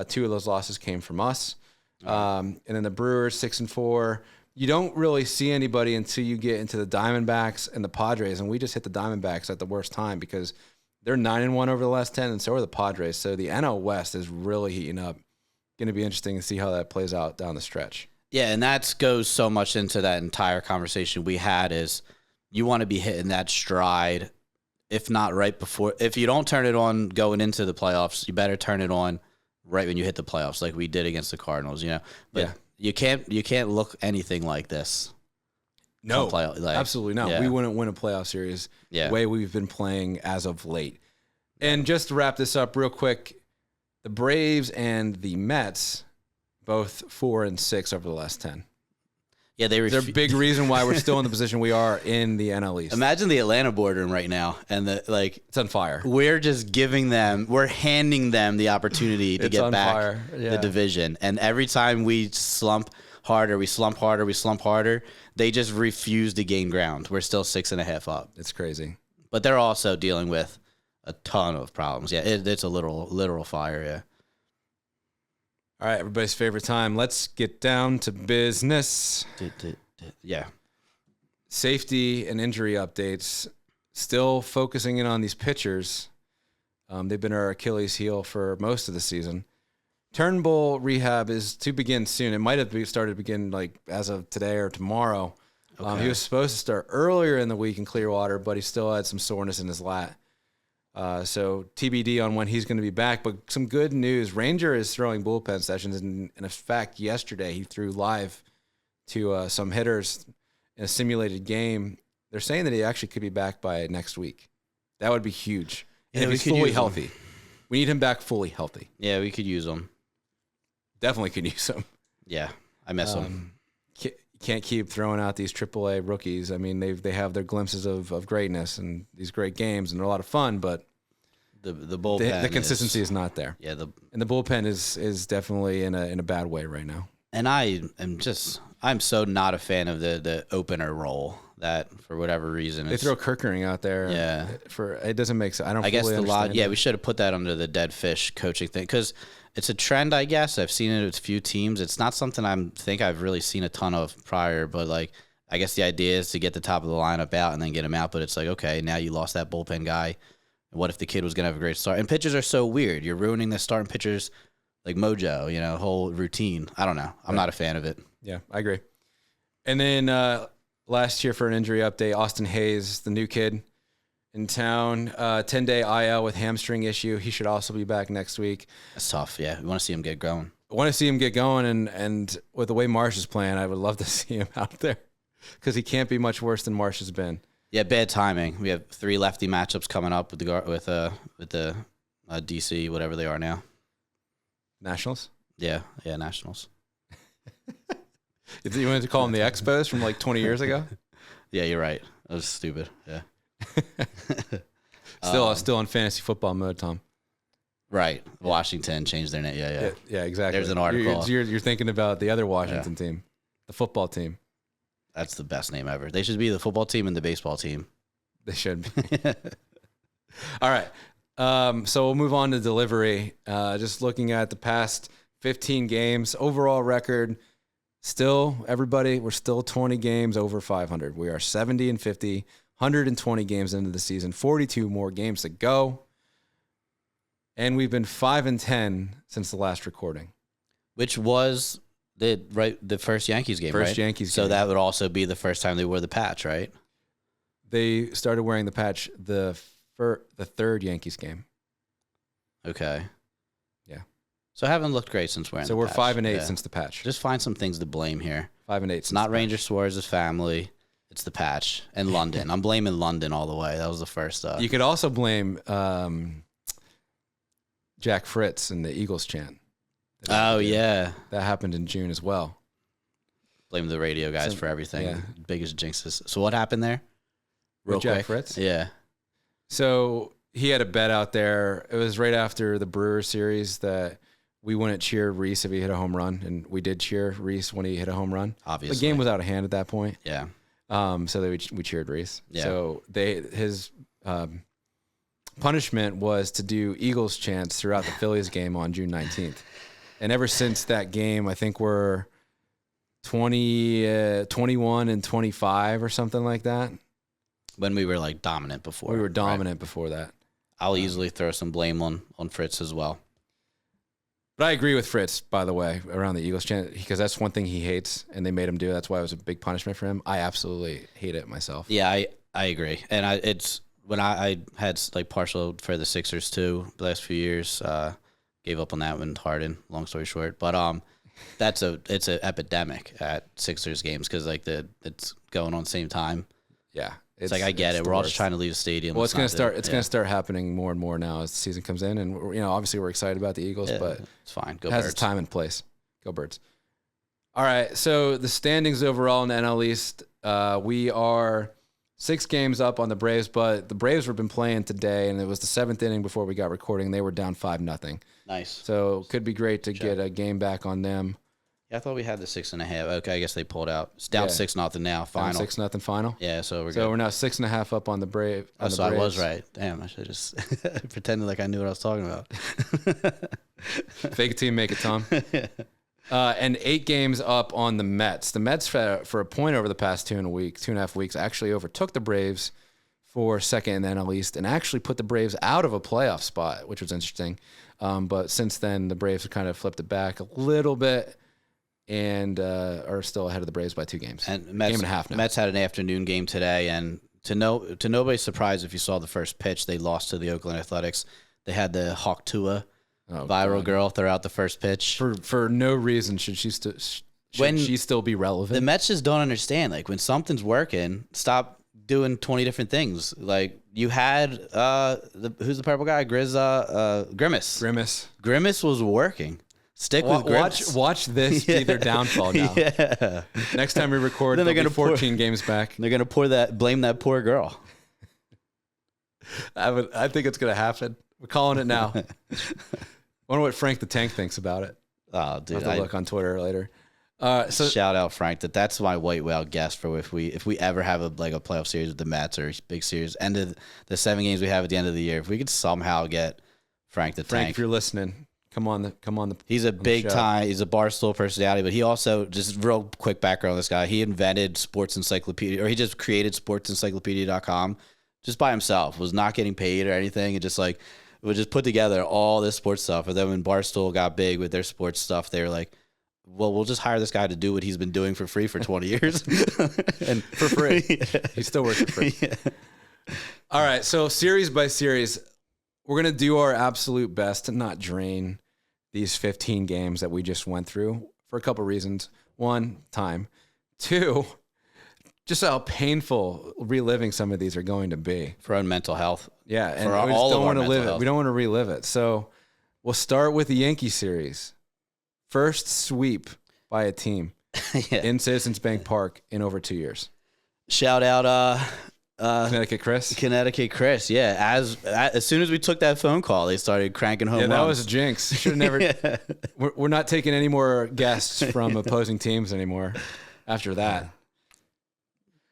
2 of those losses came from us. And then the Brewers 6-4. You don't really see anybody until you get into the Diamondbacks and the Padres, and we just hit the Diamondbacks at the worst time because they're 9-1 over the last 10, and so are the Padres. So the NL West is really heating up. Going to be interesting to see how that plays out down the stretch. Yeah, and that goes so much into that entire conversation we had is you want to be hitting that stride, if not right before. If you don't turn it on going into the playoffs, you better turn it on right when you hit the playoffs, like we did against the Cardinals, But you can't look anything like this. No, absolutely not. Yeah. We wouldn't win a playoff series the way we've been playing as of late. And just to wrap this up real quick, the Braves and the Mets, both 4-6 over the last 10. Yeah, they're a big reason why we're still in the position we are in the NL East. Imagine the Atlanta boardroom right now, and it's on fire. We're just handing them the opportunity to get back the division. And every time we slump harder, they just refuse to gain ground. We're still 6.5 up. It's crazy. But they're also dealing with a ton of problems. Yeah, it's a literal fire. Yeah. All right, everybody's favorite time. Let's get down to business. Yeah. Safety and injury updates. Still focusing in on these pitchers. They've been our Achilles heel for most of the season. Turnbull rehab is to begin soon. It might have started to begin like as of today or tomorrow. Okay. He was supposed to start earlier in the week in Clearwater, but he still had some soreness in his lat. So TBD on when he's going to be back. But some good news. Ranger is throwing bullpen sessions. And in fact, yesterday he threw live to some hitters in a simulated game. They're saying that he actually could be back by next week. That would be huge. And if he's fully healthy. We need him back fully healthy. Yeah, we could use him. Definitely could use him. Yeah, I miss him. Can't keep throwing out these AAA rookies. I mean, they have their glimpses of greatness and these great games, and they're a lot of fun, but the bullpen, the consistency is not there. Yeah, and the bullpen is definitely in a bad way right now. And I'm so not a fan of the opener role. That for whatever reason they throw Kirkering out there. Yeah, it doesn't make sense. I guess the lot. Yeah, we should have put that under the dead fish coaching thing because it's a trend. I guess I've seen it with a few teams. It's not something I've really seen a ton of prior. But like, I guess the idea is to get the top of the lineup out and then get him out. But it's like, okay, now you lost that bullpen guy. What if the kid was gonna have a great start? And pitchers are so weird. You're ruining the starting pitchers like mojo. Whole routine. I don't know. I'm not a fan of it. Yeah, I agree. And then. Last year for an injury update, Austin Hayes, the new kid in town, 10-day IL with hamstring issue. He should also be back next week. That's tough, yeah. We want to see him get going. I want to see him get going, and with the way Marsh is playing, I would love to see him out there because he can't be much worse than Marsh has been. Yeah, bad timing. We have 3 lefty matchups coming up with the DC, whatever they are now. Nationals? Yeah, Nationals. You wanted to call them the Expos from like 20 years ago? Yeah, you're right. That was stupid. Yeah. Still on fantasy football mode, Tom. Right. Washington changed their name. Yeah. Yeah, exactly. There's an article. You're thinking about the other Washington team, the football team. That's the best name ever. They should be the football team and the baseball team. They should be. All right. So we'll move on to delivery. Just looking at the past 15 games, overall record, we're still 20 games over 500. We are 70-50, 120 games into the season, 42 more games to go. And we've been 5-10 since the last recording. Which was the first Yankees game, First Yankees game. So that would also be the first time they wore the patch, right? They started wearing the patch the third Yankees game. Okay. Yeah. So I haven't looked great since wearing the patch. So we're 5-8 since the patch. Just find some things to blame here. 5-8. It's not Ranger Suarez's family. It's the patch. And London. I'm blaming London all the way. That was the first. You could also blame Jack Fritz and the Eagles chant. Yeah. That happened in June as well. Blame the radio guys for everything. Yeah. Biggest jinxes. So what happened there? Real quick. Jack Fritz? Yeah. So he had a bet out there. It was right after the Brewers series that we wouldn't cheer Reese if he hit a home run, and we did cheer Reese when he hit a home run. Obviously. The game was out of hand at that point. Yeah. So we cheered Reese. Yeah. So his punishment was to do Eagles chants throughout the Phillies game on June 19th. And ever since that game, I think we're 21-25 or something like that. When we were like dominant before. We were dominant before that. I'll easily throw some blame on Fritz as well. But I agree with Fritz, by the way, around the Eagles chant, because that's one thing he hates, and they made him do it. That's why it was a big punishment for him. I absolutely hate it myself. Yeah, I agree. And it's when I had like partial for the Sixers too the last few years. Gave up on that when Harden. Long story short, but it's an epidemic at Sixers games because like it's going on the same time. Yeah. It's like I get it. We're all just trying to leave the stadium. Well, it's going to start happening more and more now as the season comes in, and obviously we're excited about the Eagles, but it's fine. It has its time and place. Go Birds! All right, so the standings overall in the NL East, we are 6 games up on the Braves, but the Braves have been playing today, and it was the 7th inning before we got recording. They were down 5-0. Nice. So could be great to get a game back on them. Yeah, I thought we had the 6.5. Okay, I guess they pulled out. It's down 6-0 now. Final. 6-0 final. Yeah, so we're good. So we're now 6.5 up on the Brave. So I was right. Damn, I should just pretended like I knew what I was talking about. Fake it till you make it, Tom. And 8 games up on the Mets. The Mets, for a point over the past 2.5 weeks, actually overtook the Braves for second in the NL East and actually put the Braves out of a playoff spot, which was interesting. But since then, the Braves have kind of flipped it back a little bit and are still ahead of the Braves by 2 games. And Mets, game and a half now. Mets had an afternoon game today, and to nobody's surprise, if you saw the first pitch, they lost to the Oakland Athletics. They had the Hawk Tua viral girl throw out the first pitch for no reason. Should she still be relevant? The Mets just don't understand. Like when something's working, stop doing 20 different things. Like you had who's the purple guy? Grimace. Grimace was working. Stick with Grimace. Watch this be their downfall now. Yeah. Next time we record, then they're going to 14 games back. They're going to blame that poor girl. I think it's going to happen. We're calling it now. I wonder what Frank the Tank thinks about it. Oh, dude. I'll have to look on Twitter later. So shout out Frank. That's my white whale guess for if we ever have a playoff series with the Mets or a big series. End of the 7 games we have at the end of the year. If we could somehow get Frank the Tank. If you're listening. Come on. He's a big time. He's a Barstool personality, but he also, just real quick background on this guy. He invented Sports Encyclopedia, or he just created SportsEncyclopedia.com just by himself. Was not getting paid or anything. It just would just put together all this sports stuff. And then when Barstool got big with their sports stuff, they were like, well, we'll just hire this guy to do what he's been doing for free for 20 years. And for free. Yeah. He still works for free. Yeah. All right. So series by series, we're going to do our absolute best to not drain these 15 games that we just went through for a couple reasons. 1, time. 2, just how painful reliving some of these are going to be. For our mental health. Yeah, and we just don't want to live it. We don't want to relive it. So we'll start with the Yankee series. First sweep by a team in Citizens Bank Park in over 2 years. Shout out Connecticut Chris. Yeah. As soon as we took that phone call, they started cranking home runs. That was a jinx. Should have never. Yeah. We're not taking any more guests from opposing teams anymore after that.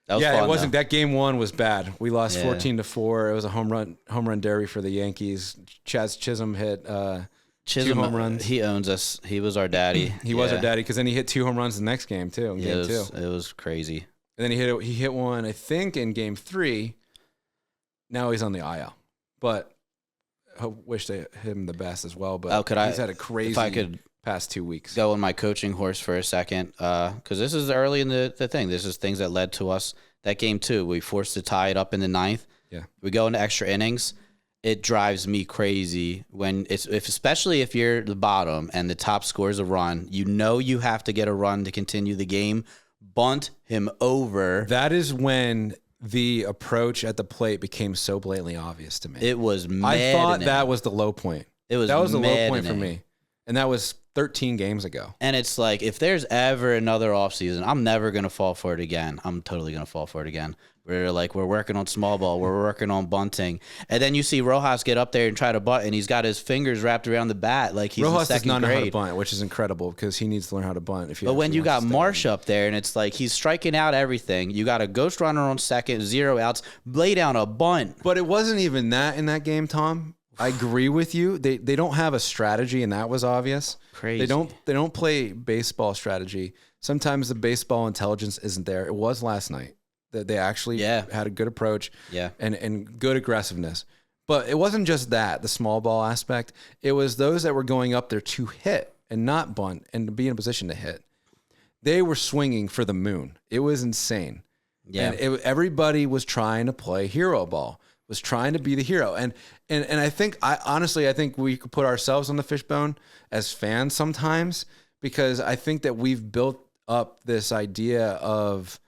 That was fun, it wasn't. That game one was bad. We lost 14-4. It was a home run derby for the Yankees. Chaz Chisholm hit 2 home runs. He owns us. He was our daddy. He was our daddy because then he hit 2 home runs the next game too. In game 2, it was crazy. And then he hit one, I think, in game 3. Now he's on the IL, but I wish they him the best as well. But he's had a crazy past 2 weeks. Go on my coaching horse for a second, because this is early in the thing. This is things that led to us. That game 2, we forced to tie it up in the 9th. Yeah, we go into extra innings. It drives me crazy when especially if you're the bottom and the top scores a run. You have to get a run to continue the game. Bunt him over. That is when the approach at the plate became so blatantly obvious to me. It was maddening. I thought that was the low point. That was the low point for me. And that was 13 games ago. And it's like, if there's ever another offseason, I'm never going to fall for it again. I'm totally going to fall for it again. We're working on small ball. We're working on bunting. And then you see Rojas get up there and try to bunt, and he's got his fingers wrapped around the bat like he's Rojas in second grade. does not know how to bunt, which is incredible because he needs to learn how to bunt. But when you got Marsh up there and it's like he's striking out everything, you got a ghost runner on second, 0 outs, lay down a bunt. But it wasn't even that in that game, Tom. I agree with you. They don't have a strategy, and that was obvious. Crazy. They don't play baseball strategy. Sometimes the baseball intelligence isn't there. It was last night that they actually had a good approach and good aggressiveness. But it wasn't just that, the small ball aspect. It was those that were going up there to hit and not bunt and to be in a position to hit. They were swinging for the moon. It was insane. Yeah. And everybody was trying to play hero ball, was trying to be the hero. And I think, I think we could put ourselves on the fishbone as fans sometimes, because I think that we've built up this idea of,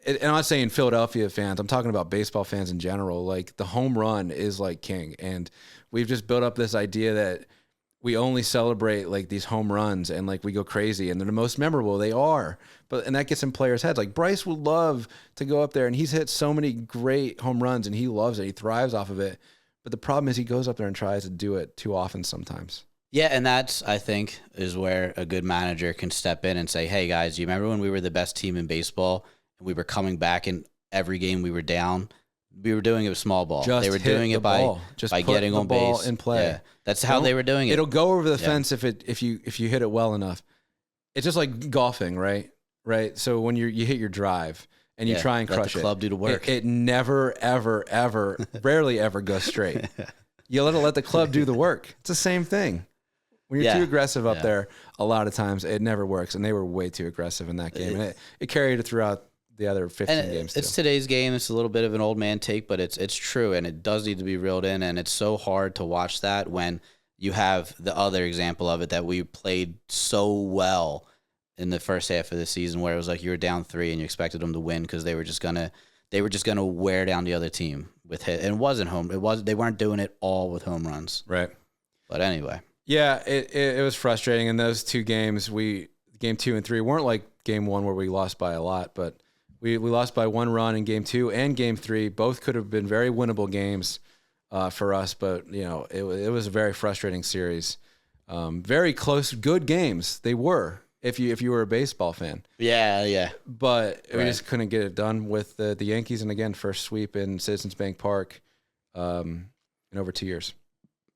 and I'm not saying Philadelphia fans, I'm talking about baseball fans in general, like the home run is like king. And we've just built up this idea that we only celebrate like these home runs and like we go crazy and they're the most memorable. They are. And that gets in players' heads. Like Bryce would love to go up there and he's hit so many great home runs and he loves it. He thrives off of it. But the problem is he goes up there and tries to do it too often sometimes. Yeah, and that's, I think, is where a good manager can step in and say, hey, guys, you remember when we were the best team in baseball and we were coming back in every game we were down? We were doing it with small ball. They were doing it by getting on base in play. Yeah, that's how they were doing it. It'll go over the fence if you hit it well enough. It's just like golfing, right? Right. So when you hit your drive and you try and crush the club do the work. It never, ever, ever, rarely ever goes straight. You let the club do the work. It's the same thing. When you're too aggressive up there, a lot of times it never works, and they were way too aggressive in that game, and it carried it throughout the other 15 games too. It's today's game. It's a little bit of an old man take, but it's true, and it does need to be reeled in, and it's so hard to watch that when you have the other example of it that we played so well in the first half of the season, where it was like you were down 3 and you expected them to win because they were just gonna wear down the other team with hit. And it wasn't they weren't doing it all with home runs, right? But anyway. Yeah, it was frustrating. In those 2 games, game 2 and 3 weren't like game 1 where we lost by a lot, but we lost by 1 run in game 2 and game 3. Both could have been very winnable games for us, but it was a very frustrating series. Very close, good games. They were, if you were a baseball fan. Yeah. But we just couldn't get it done with the Yankees, and again, first sweep in Citizens Bank Park in over 2 years.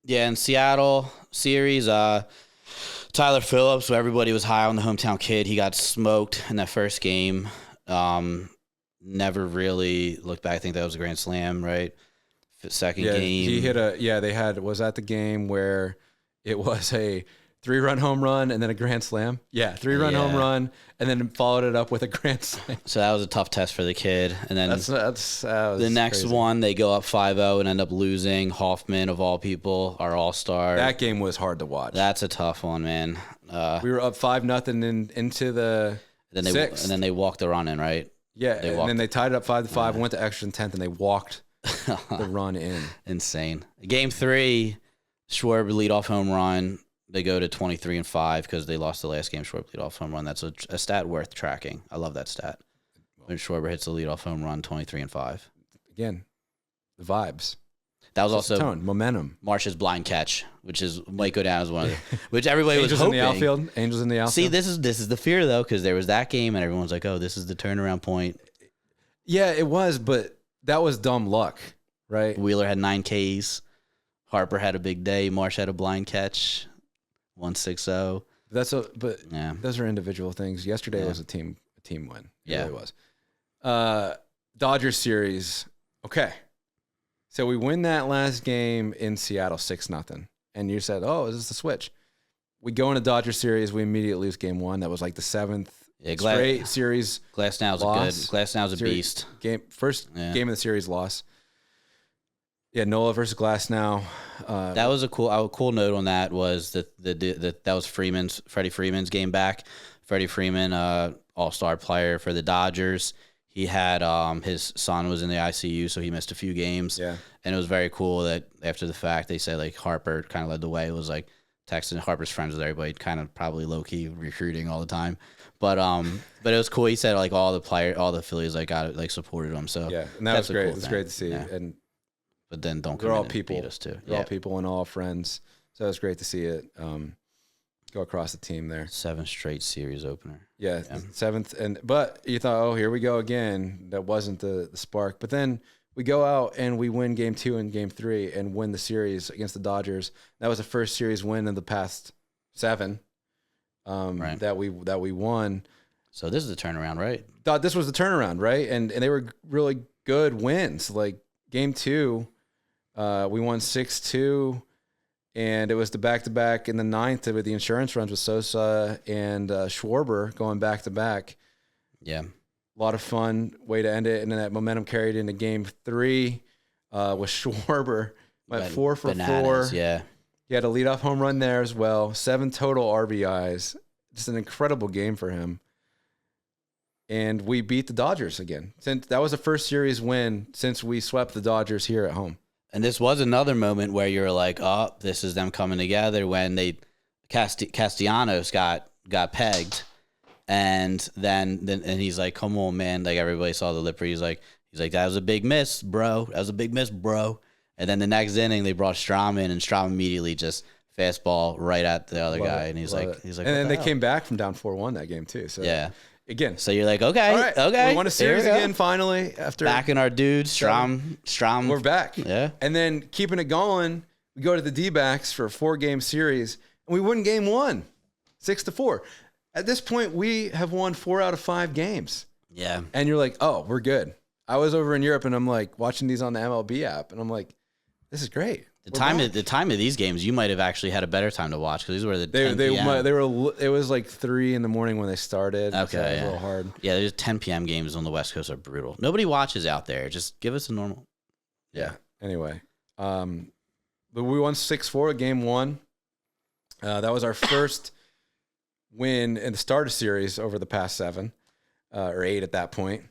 Yeah, in Seattle series, Tyler Phillips, who everybody was high on, the hometown kid, he got smoked in that first game. Never really looked back. I think that was a grand slam, right? Second game. He hit was that the game where it was a 3-run home run and then a grand slam? Yeah, 3-run home run and then followed it up with a grand slam. So that was a tough test for the kid. And then the next one, they go up 5-0 and end up losing. Hoffman, of all people, our all-star. That game was hard to watch. That's a tough one, man. We were up 5-0 into the sixth. And then they walked the run in, right? Yeah, and then they tied it up 5-5, went to extra 10th, and they walked the run in. Insane. Game 3, Schwarber leadoff home run. They go to 23-5 because they lost the last game. Schwarber leadoff home run. That's a stat worth tracking. I love that stat. When Schwarber hits a leadoff home run, 23-5. again, the vibes. That was Just also tone, momentum. Marsh's blind catch, which might go down as one of the, which everybody was hoping. Angels in the outfield. See, this is the fear though, because there was that game and everyone's like, oh, this is the turnaround point. Yeah, it was, but that was dumb luck, right? Wheeler had 9 Ks. Harper had a big day. Marsh had a blind catch. 160. But those are individual things. Yesterday was a team win. It really was. Dodgers series. Okay. So we win that last game in Seattle 6-0. And you said, "Oh, is this the switch?" We go into Dodger series, we immediately lose game 1. That was like the 7th straight series. Glasnow's a beast. First game of the series loss. Yeah, Nola versus Glasnow. That was a cool note on that was that that was Freddie Freeman's game back. Freddie Freeman, all-star player for the Dodgers. He had his son was in the ICU, so he missed a few games. Yeah, and it was very cool that after the fact they said like Harper kind of led the way. It was like texting Harper's friends with everybody, kind of probably low key recruiting all the time. But it was cool. He said like all the Phillies supported him. So yeah, and that was great. It was great to see. Yeah. But then don't come they're all in people. And beat us too. They're all people and all friends. So it was great to see it go across the team there. 7th straight series opener. Yeah, 7th. But you thought, oh, here we go again. That wasn't the spark. But then we go out and we win game 2 and game 3 and win the series against the Dodgers. That was the first series win in the past 7 that we won. So this is the turnaround, right? Thought this was the turnaround, right? And they were really good wins. Like game 2, we won 6-2. And it was the back-to-back in the 9th with the insurance runs with Sosa and Schwarber going back-to-back. Yeah. A lot of fun way to end it. And then that momentum carried into game 3 with Schwarber. Went 4 for 4. Yeah. He had a leadoff home run there as well. 7 total RBIs. Just an incredible game for him. And we beat the Dodgers again. That was the first series win since we swept the Dodgers here at home. And this was another moment where you're like, oh, this is them coming together when Castellanos got pegged. And then he's like, come on, man. Like everybody saw the lip read. He's like, that was a big miss, bro. That was a big miss, bro. And then the next inning they brought Strom in, and Strom immediately just fastball right at the other guy. And he's like, and then they came back from down 4-1 that game too. So yeah. Again. So you're like, okay, all right, okay. We won a series again finally after back in our dude, Strom. We're back. Yeah. And then keeping it going, we go to the D-backs for a 4-game series, and we win game 1, 6-4. At this point, we have won 4 out of 5 games. Yeah. And you're like, oh, we're good. I was over in Europe, and I'm like watching these on the MLB app, and I'm like, this is great. The time of these games, you might have actually had a better time to watch because these were the 10 p.m. It was like 3 a.m. when they started. Okay, so it was a little hard. Yeah, there's 10 p.m. games on the West Coast are brutal. Nobody watches out there. Just give us a normal. Yeah. Anyway, but we won 6-4 game 1. That was our first win in the starter series over the past 7 or 8 at that point,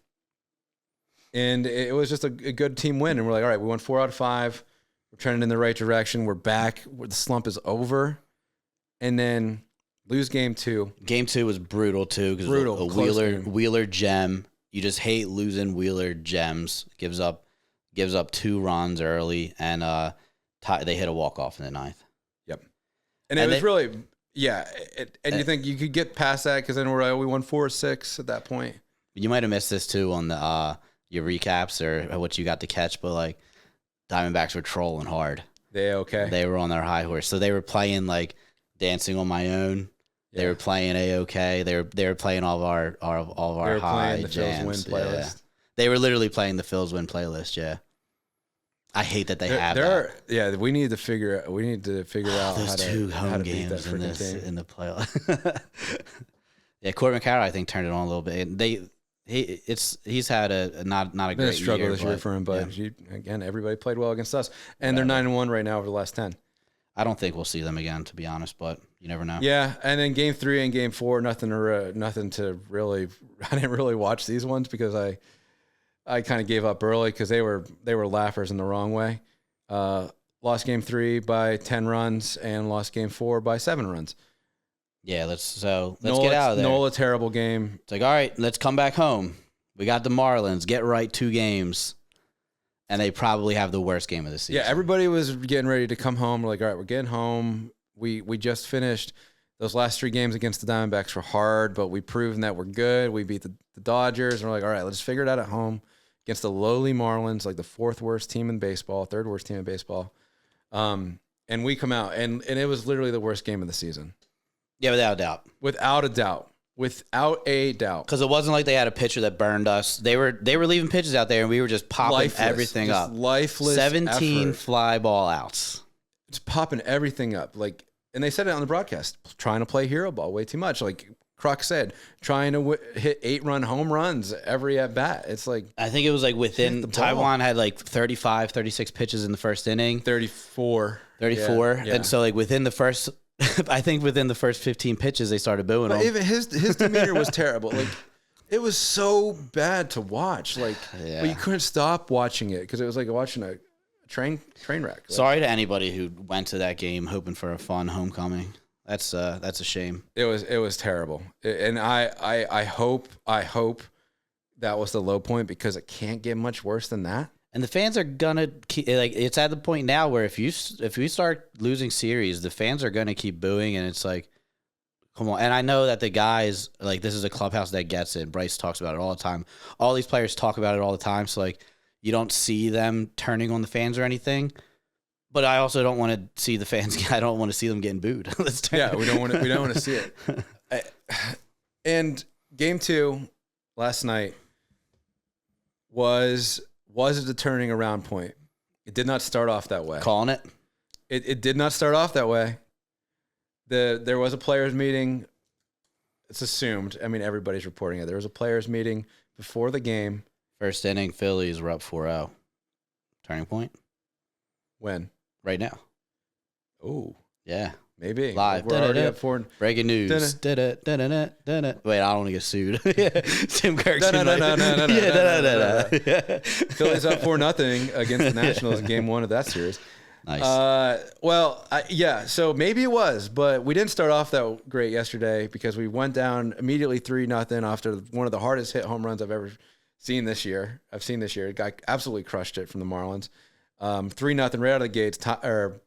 and it was just a good team win. And we're like, all right, we won 4 out of 5. We're trending in the right direction. We're back. The slump is over. And then lose game 2. Game 2 was brutal, too. Brutal. A Wheeler gem. You just hate losing Wheeler gems. Gives up 2 runs early, and they hit a walk-off in the 9th. Yep. And it was really, yeah. You think you could get past that because then we won 4-6 at that point. You might have missed this, too, on the your recaps or what you got to catch, but, like, Diamondbacks were trolling hard. They were on their high horse. So they were playing like Dancing on My Own. They were playing A-OK. They were playing all of our high jams. Yeah. They were literally playing the Phil's Win playlist. Yeah. I hate that they have that. We need to figure out those how to 2 home beat games that in the playoff. Yeah, Corbin Carroll I think turned it on a little bit. He's had a not a great struggle year, this year for him, but again, everybody played well against us, and they're 9-1 right now over the last 10. I don't think we'll see them again, to be honest, but you never know. Yeah, and then game 3 and game 4, nothing to really. I didn't really watch these ones because I kind of gave up early because they were laughers in the wrong way. Lost game 3 by 10 runs and lost game 4 by 7 runs. Yeah, let's get out of there. Nola, terrible game. It's like, all right, let's come back home. We got the Marlins. Get right 2 games. and they probably have the worst game of the season. Yeah, everybody was getting ready to come home. We're like, all right, we're getting home. We just finished. Those last 3 games against the Diamondbacks were hard, but we proven that we're good. We beat the Dodgers, and we're like, all right, let's figure it out at home against the lowly Marlins, like the 4th worst team in baseball, 3rd worst team in baseball. And we come out, and it was literally the worst game of the season. Yeah, without a doubt. Without a doubt. Without a doubt. Because it wasn't like they had a pitcher that burned us. They were leaving pitches out there, and we were just popping everything up. Lifeless 17 effort. fly ball outs. Just popping everything up. Like, and they said it on the broadcast, trying to play hero ball way too much. Like Kruk said, trying to hit 8-run home runs every at bat. It's like, I think it was like within Taiwan had like 35, 36 pitches in the first inning. 34. Yeah. Yeah. And so like within the first, I think within the first 15 pitches, they started booing him. Even his demeanor was terrible. Like, it was so bad to watch. Like, but you couldn't stop watching it because it was like watching a train wreck. Like, sorry to anybody who went to that game hoping for a fun homecoming. That's a shame. It was terrible, and I hope that was the low point because it can't get much worse than that. And the fans are gonna keep, like, it's at the point now where if we start losing series, the fans are gonna keep booing, and it's like, come on. And I know that the guys, like, this is a clubhouse that gets it. Bryce talks about it all the time. All these players talk about it all the time. So like, you don't see them turning on the fans or anything. But I also don't want to see the fans. I don't want to see them getting booed. Yeah, we don't want to see it. And game 2 last night was it the turning around point? It did not start off that way. Calling it. It did not start off that way. There was a players meeting. It's assumed. I mean, everybody's reporting it. There was a players meeting before the game. First inning, Phillies were up 4-0. Turning point. When? Right now. Oh. Yeah. Maybe. Live. We're already up 4. Breaking news. Wait, I don't want to get sued. Tim Kirk's Phillies up 4-0 against the Nationals in game 1 of that series. Nice. So maybe it was, but we didn't start off that great yesterday because we went down immediately 3-0 after one of the hardest hit home runs I've seen this year. The guy absolutely crushed it from the Marlins. 3-0 right out of the gates. Tyler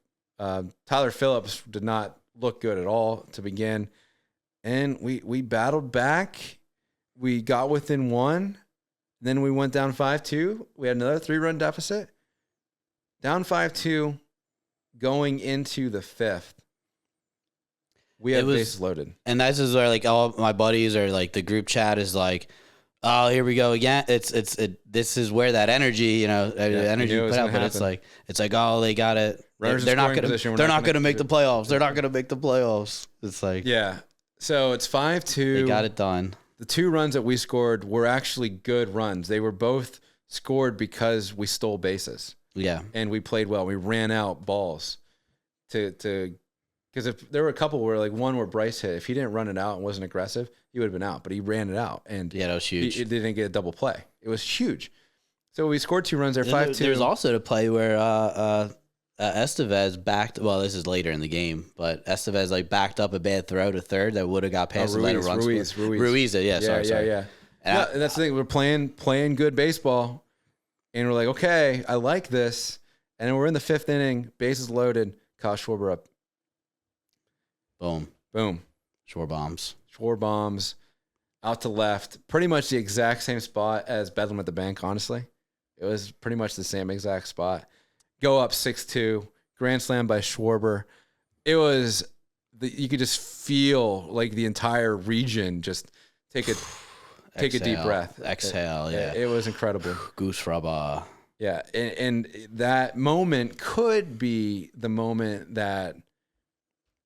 Phillips did not look good at all to begin, and we battled back. We got within 1, then we went down 5-2. We had another 3-run deficit. Down 5-2, going into the 5th. We had bases loaded, and this is where like all my buddies are like the group chat is like, oh, here we go again. This is where that energy, energy put out. But it's like, oh, they got it. They're not gonna make the playoffs. They're not gonna make the playoffs. It's like, yeah. So it's 5-2. They got it done. The 2 runs that we scored were actually good runs. They were both scored because we stole bases. Yeah, and we played well. We ran out balls because if there were a couple where like one where Bryce hit, if he didn't run it out and wasn't aggressive, he would have been out. But he ran it out, and yeah, that was huge. It didn't get a double play. It was huge. So we scored 2 runs there, 5-2. There's also the play where Estevez backed. Well, this is later in the game, but Estevez like backed up a bad throw to third that would have got past Ruiz. Yeah, sorry. And that's the thing. We're playing good baseball. And we're like, okay, I like this. And then we're in the 5th inning, bases loaded, Kyle Schwarber up. Boom. Shore bombs. Out to left. Pretty much the exact same spot as Bedlam at the bank, honestly. It was pretty much the same exact spot. Go up 6-2. Grand slam by Schwarber. It was, you could just feel like the entire region just take a deep breath. Exhale, yeah. It was incredible. Goose rubber. Yeah, and that moment could be the moment that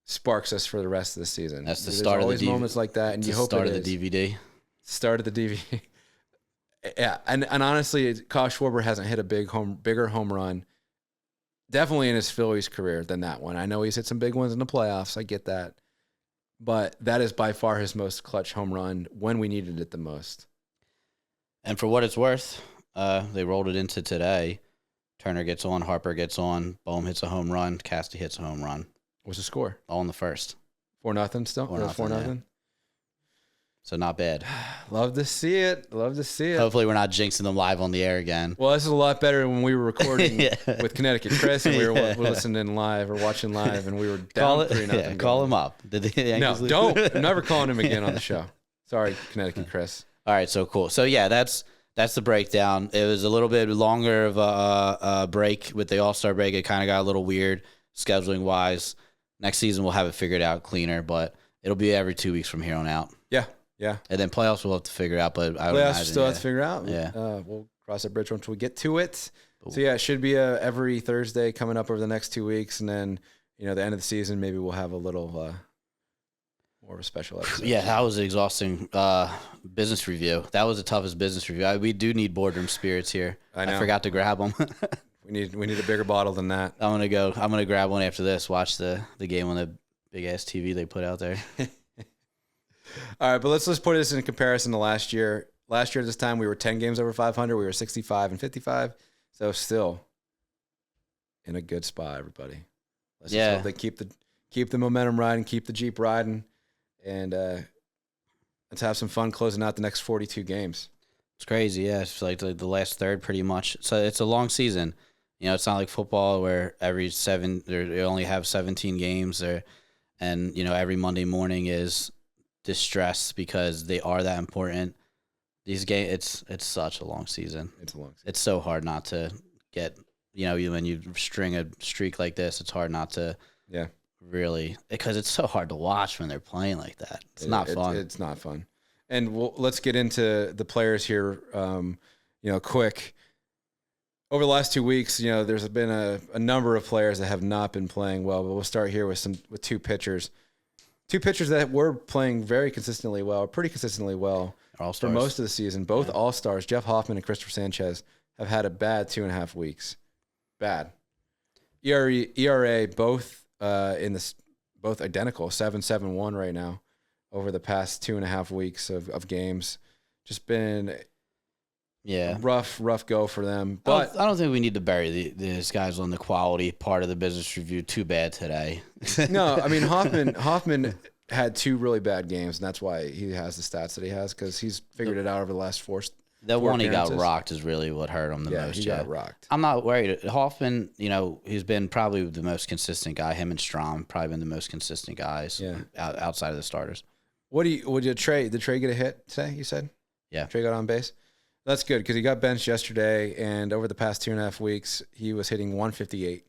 sparks us for the rest of the season. That's the start of the DVD. Moments like that, and you hope start of the DVD. Start of the DVD. Yeah, and honestly, Kyle Schwarber hasn't hit a bigger home run, definitely in his Phillies career than that one. I know he's hit some big ones in the playoffs. I get that. But that is by far his most clutch home run when we needed it the most. And for what it's worth, they rolled it into today. Turner gets on, Harper gets on, Bohm hits a home run, Casty hits a home run. What's the score? All in the first. 4-0 still? 4-0. 4-0? Yeah. So not bad. Love to see it. Love to see it. Hopefully we're not jinxing them live on the air again. Well, this is a lot better when we were recording with Connecticut Chris and we were listening live or watching live and we were down 3-0. Yeah, call him up. Did the Yankees lose? Don't. I'm never calling him again on the show. Sorry, Connecticut Chris. All right, so cool. So yeah, that's the breakdown. It was a little bit longer of a break with the All-Star break. It kind of got a little weird scheduling wise. Next season we'll have it figured out cleaner, but it'll be every 2 weeks from here on out. Yeah. Yeah. And then playoffs we'll have to figure out, but I would playoffs imagine, still have to figure out. Yeah. We'll cross that bridge once we get to it. So yeah, it should be every Thursday coming up over the next 2 weeks, and then the end of the season maybe we'll have a little more of a special episode. Yeah, that was an exhausting business review. That was the toughest business review. We do need Boardroom spirits here. I know. I forgot to grab them. we need a bigger bottle than that. I'm gonna grab one after this. Watch the game on the big ass TV they put out there. All right, but let's put this in comparison to last year. Last year at this time we were 10 games over 500. We were 65 and 55. So still in a good spot, everybody. Let's just hope they keep the momentum riding, keep the Jeep riding, and let's have some fun closing out the next 42 games. It's crazy, yeah. It's like the last third pretty much. So it's a long season. It's not like football where they only have 17 games and every Monday morning is distress because they are that important. These games, it's such a long season. It's a long season. It's so hard not to get, when you string a streak like this, it's hard not to really, because it's so hard to watch when they're playing like that. It's not fun. It's not fun. And let's get into the players here, quick. Over the last 2 weeks, there's been a number of players that have not been playing well, but we'll start here with two pitchers. Two pitchers that were playing very consistently well, pretty consistently well for most of the season. Both All-Stars, Jeff Hoffman and Christopher Sanchez, have had a bad 2.5 weeks. Bad. ERA both both identical, 7.71 right now over the past 2.5 weeks of games. Just been rough go for them. But I don't think we need to bury these guys on the quality part of the business review too bad today. No, I mean Hoffman had two really bad games, and that's why he has the stats that he has, because he's figured it out over the last four. That one he got rocked is really what hurt him the most. He got rocked. I'm not worried. Hoffman, he's been probably the most consistent guy. Him and Strom probably been the most consistent guys. Outside of the starters. Did Trey get a hit today? You said. Yeah. Trey got on base. That's good because he got benched yesterday, and over the past 2.5 weeks, he was hitting 158.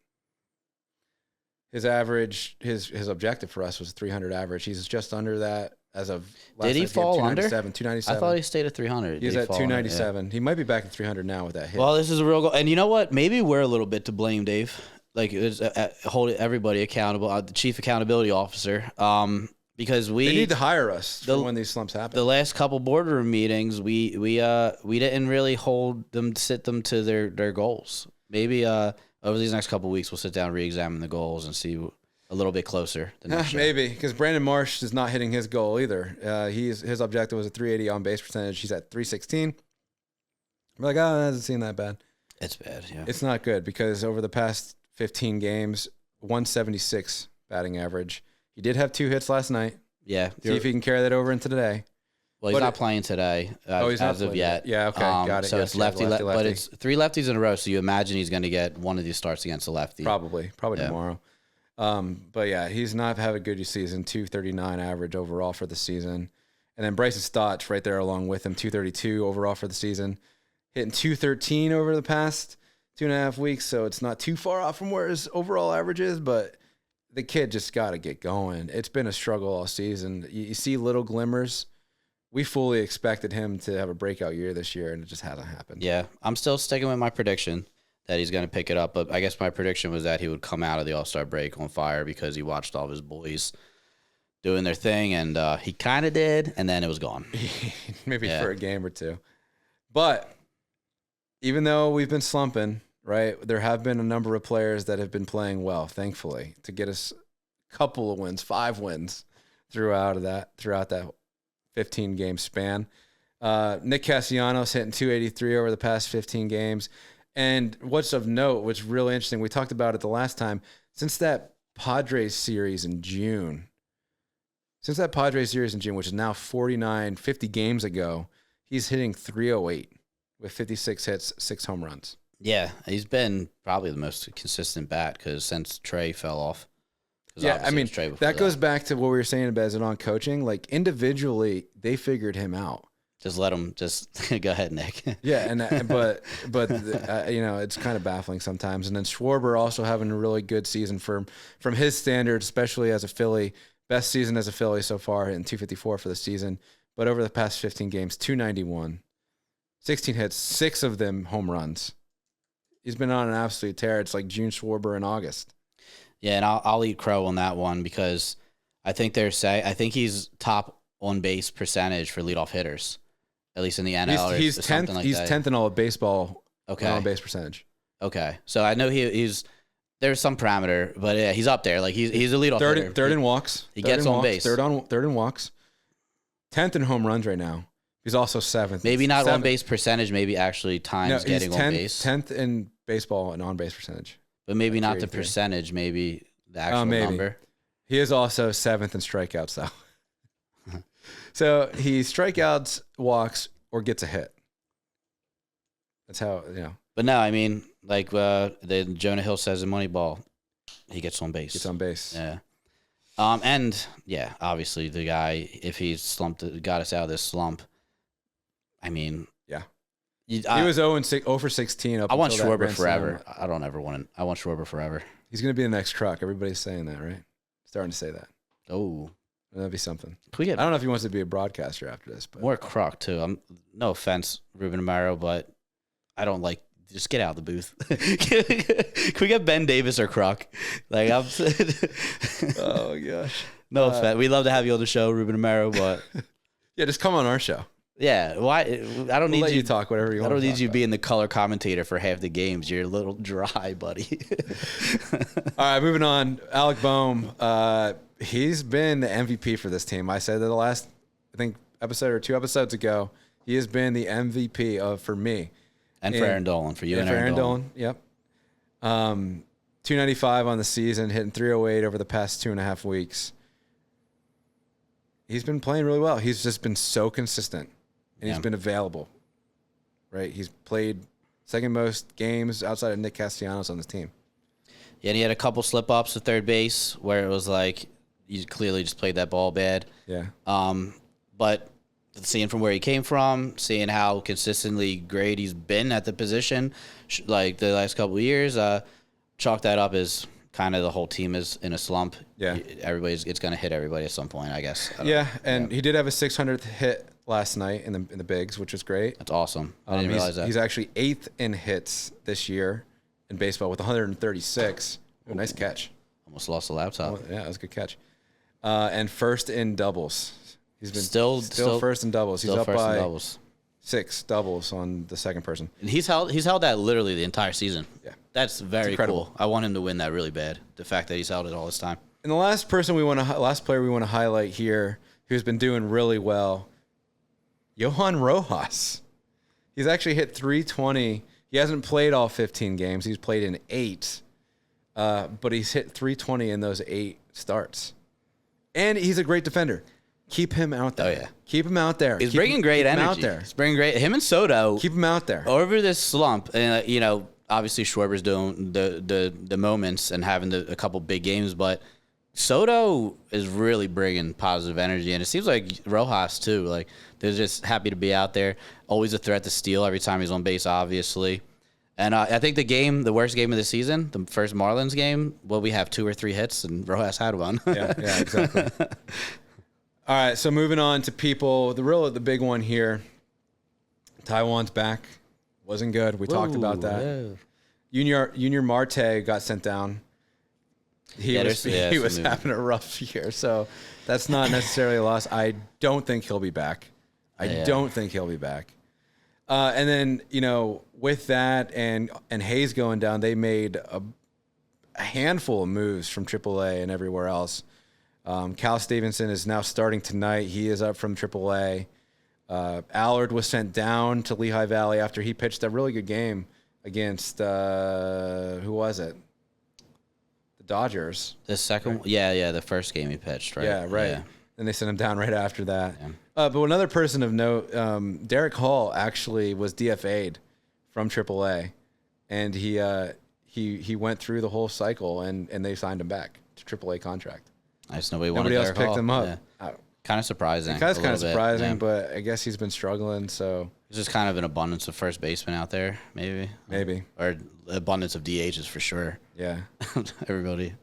His average, his objective for us was 300 average. He's just under that as of last Did he fall under? 297. I thought he stayed at 300. He's at 297. Yeah. He might be back at 300 now with that hit. Well, this is a real goal. And you know what? Maybe we're a little bit to blame, Dave. Like, hold everybody accountable, the chief accountability officer. Because they need to hire us for when these slumps happen. The last couple boardroom meetings, we didn't really sit them to their goals. Maybe over these next couple weeks, we'll sit down and re-examine the goals and see a little bit closer. Maybe because Brandon Marsh is not hitting his goal either. His objective was a 380 on base percentage. He's at 316. We're like, that doesn't seem that bad. It's bad. Yeah, it's not good because over the past 15 games, 176 batting average. He did have 2 hits last night. Yeah. See if he can carry that over into today. Well, he's not playing today he's as of yet. Yeah, okay. Got it. So it's lefty, but it's 3 lefties in a row, so you imagine he's going to get one of these starts against a lefty. Probably tomorrow. But yeah, he's not having a good season, 239 average overall for the season. And then Bryson Stott's right there along with him, 232 overall for the season. Hitting 213 over the past 2.5 weeks, so it's not too far off from where his overall average is, but the kid just got to get going. It's been a struggle all season. You see little glimmers. We fully expected him to have a breakout year this year, and it just hasn't happened. Yeah, I'm still sticking with my prediction that he's going to pick it up, but I guess my prediction was that he would come out of the All-Star break on fire because he watched all of his boys doing their thing, and he kind of did, and then it was gone. Maybe for a game or two. But even though we've been slumping, right, there have been a number of players that have been playing well, thankfully, to get us a couple of wins, 5 wins throughout that 15-game span. Nick Castellanos hitting 283 over the past 15 games. And what's of note, what's really interesting, we talked about it the last time, since that Padres series in June, Since that Padres series in June, which is now 50 games ago, he's hitting 308 with 56 hits, 6 home runs. Yeah, he's been probably the most consistent bat because since Trey fell off. Yeah, I mean, that goes back to what we were saying about it on coaching. Like, individually, they figured him out. Just let him go ahead, Nick. Yeah, but it's kind of baffling sometimes. And then Schwarber also having a really good season from his standards, especially as a Philly. Best season as a Philly so far, hitting 254 for the season. But over the past 15 games, 291, 16 hits, 6 of them home runs. He's been on an absolute tear. It's like June Schwarber in August. Yeah, and I'll eat crow on that one because I think he's top on base percentage for leadoff hitters, at least in the NL. He's 10th. Like he's that. 10th in all of baseball. Okay, on base percentage. Okay, so I know he's there's some parameter, but yeah, he's up there. Like he's a leadoff hitter. Third in walks. He gets on base. Third in walks. 10th in home runs right now. He's also 7th. Maybe not on base percentage. Maybe actually times getting on base. 10th in baseball and on base percentage. But maybe not the percentage. Maybe the actual number. He is also 7th in strikeouts though. So he strikeouts, walks, or gets a hit. That's how But no, I mean, like the Jonah Hill says in Moneyball, he gets on base. Gets on base. Yeah. And yeah, obviously the guy, if he's got us out of this slump. I mean, yeah, he was 0 for 16. I want Schwarber forever. I want Schwarber forever. He's gonna be the next Kruk. Everybody's saying that, right? Starting to say that. Oh, that'd be something. I don't know if he wants to be a broadcaster after this, but more Kruk too. No offense, Ruben Amaro, but I don't like. Just get out of the booth. Can we get Ben Davis or Kruk? Like oh gosh. No offense. We'd love to have you on the show, Ruben Amaro, but yeah, just come on our show. Yeah, why? I don't need you talk whatever you want. I don't need you being the color commentator for half the games. You're a little dry, buddy. All right, moving on. Alec Boehm, he's been the MVP for this team. I said that the last, episode or 2 episodes ago, he has been the MVP for me. And for Aaron Dolan, for you and Aaron Dolan. Yep. 295 on the season, hitting 308 over the past 2.5 weeks. He's been playing really well. He's just been so consistent. And he's been available, right? He's played second most games outside of Nick Castellanos on this team. Yeah, and he had a couple slip-ups at third base where it was like you clearly just played that ball bad. Yeah. But seeing from where he came from, seeing how consistently great he's been at the position, like the last couple of years, chalk that up as kind of the whole team is in a slump. Yeah. It's going to hit everybody at some point, I guess. He did have a 600th hit last night in the bigs, which was great. That's awesome. I didn't realize that. He's actually 8th in hits this year in baseball with 136. Ooh, nice catch. Almost lost the laptop. Yeah, that was a good catch. And first in doubles. He's been still first in doubles. He's up by 6 doubles on the second person. And he's held that literally the entire season. Yeah. That's very cool. I want him to win that really bad. The fact that he's held it all this time. And the last player we want to highlight here who's been doing really well, Johan Rojas. He's actually hit 320. He hasn't played all 15 games. He's played in 8. But he's hit 320 in those 8 starts. And he's a great defender. Keep him out there. Oh, yeah. Keep him out there. He's bringing great energy. Out there. He's bringing great. Him and Soto. Keep him out there. Over this slump, and obviously Schwarber's doing the moments and having a couple big games, but Soto is really bringing positive energy, and it seems like Rojas too. Like they're just happy to be out there. Always a threat to steal every time he's on base, obviously. And I think the worst game of the season, the first Marlins game, we have 2 or 3 hits, and Rojas had one. yeah, exactly. All right, so moving on to people, the big one here. Taiwan's back. Wasn't good. We talked about that. Yeah. Junior Marte got sent down. He was having a rough year, so that's not necessarily a loss. I don't think he'll be back. And then, with that and Hayes going down, they made a handful of moves from AAA and everywhere else. Cal Stevenson is now starting tonight. He is up from AAA. Allard was sent down to Lehigh Valley after he pitched a really good game against, who was it? The Dodgers. The second, right? Yeah, the first game he pitched, right? Yeah, right. Yeah. Then they sent him down right after that. Yeah. But another person of note, Derek Hall actually was DFA'd from AAA, and he went through the whole cycle, and they signed him back to AAA contract. Nice. Nobody else Derek picked Hall. him up. Yeah. Kind of surprising. It's kind of surprising, yeah. but I guess he's been struggling. So There's just kind of an abundance of first basemen out there, maybe. Or abundance of DHs for sure. Yeah. Everybody.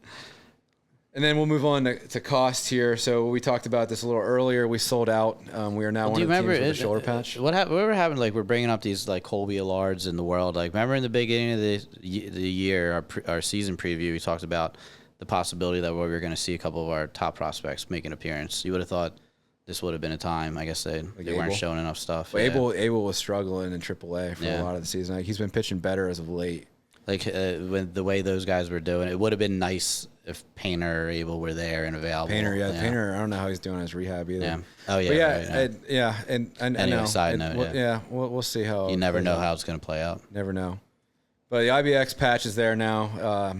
And then we'll move on to cost here. So we talked about this a little earlier. We sold out. We are now one of the teams with a shoulder patch. Whatever happened? Like, we're bringing up these like Colby Allards in the world. Like, remember in the beginning of the year, our season preview, we talked about the possibility that we were going to see a couple of our top prospects make an appearance. You would have thought this would have been a time. I guess they weren't showing enough stuff. Well, Abel was struggling in AAA for a lot of the season. Like, he's been pitching better as of late. Like, when the way those guys were doing, it would have been nice if Painter or Abel were there and available. Painter. I don't know how he's doing his rehab either. Yeah. Oh yeah. But yeah, right, and I anyway, know. Side note. We'll see how. You never know how it's going to play out. Never know. But the IBX patch is there now.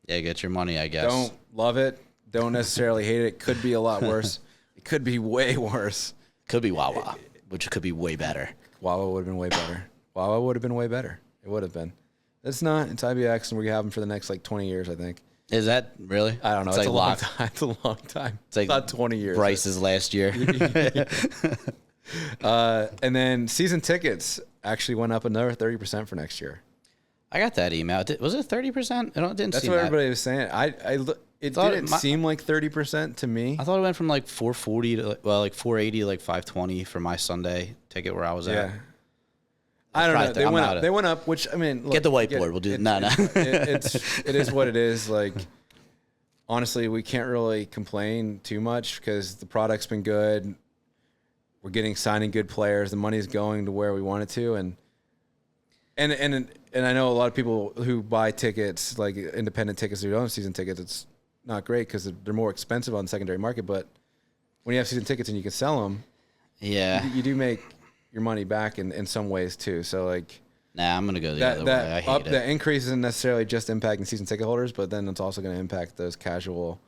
Yeah, get your money, I guess. Don't love it. Don't necessarily hate it. Could be a lot worse. It could be way worse. Could be Wawa, which could be way better. Wawa would have been way better. It would have been. It's not. It's IBX, and we have them for the next like 20 years, I think. Is that really? I don't know. It's like a long time. It's a long time. It's like not 20 years. Bryce's last year. And then season tickets actually went up another 30% for next year. I got that email. Was it 30%? It didn't. That's seem what that. everybody was saying. It didn't seem like 30% to me. I thought it went from like 440 to like 480 to like 520 for my Sunday ticket where I was at. I don't know. They went up, which I mean, look, get the whiteboard. We'll do it. No. It is what it is. Like, honestly, we can't really complain too much because the product's been good. We're signing good players. The money's going to where we want it to, and I know a lot of people who buy tickets, like independent tickets who don't have season tickets. It's not great because they're more expensive on the secondary market. But when you have season tickets and you can sell them, you do make your money back in some ways too. So like, nah, I'm gonna go the other way. I hate it. The increase isn't necessarily just impacting season ticket holders, but then it's also going to impact those casual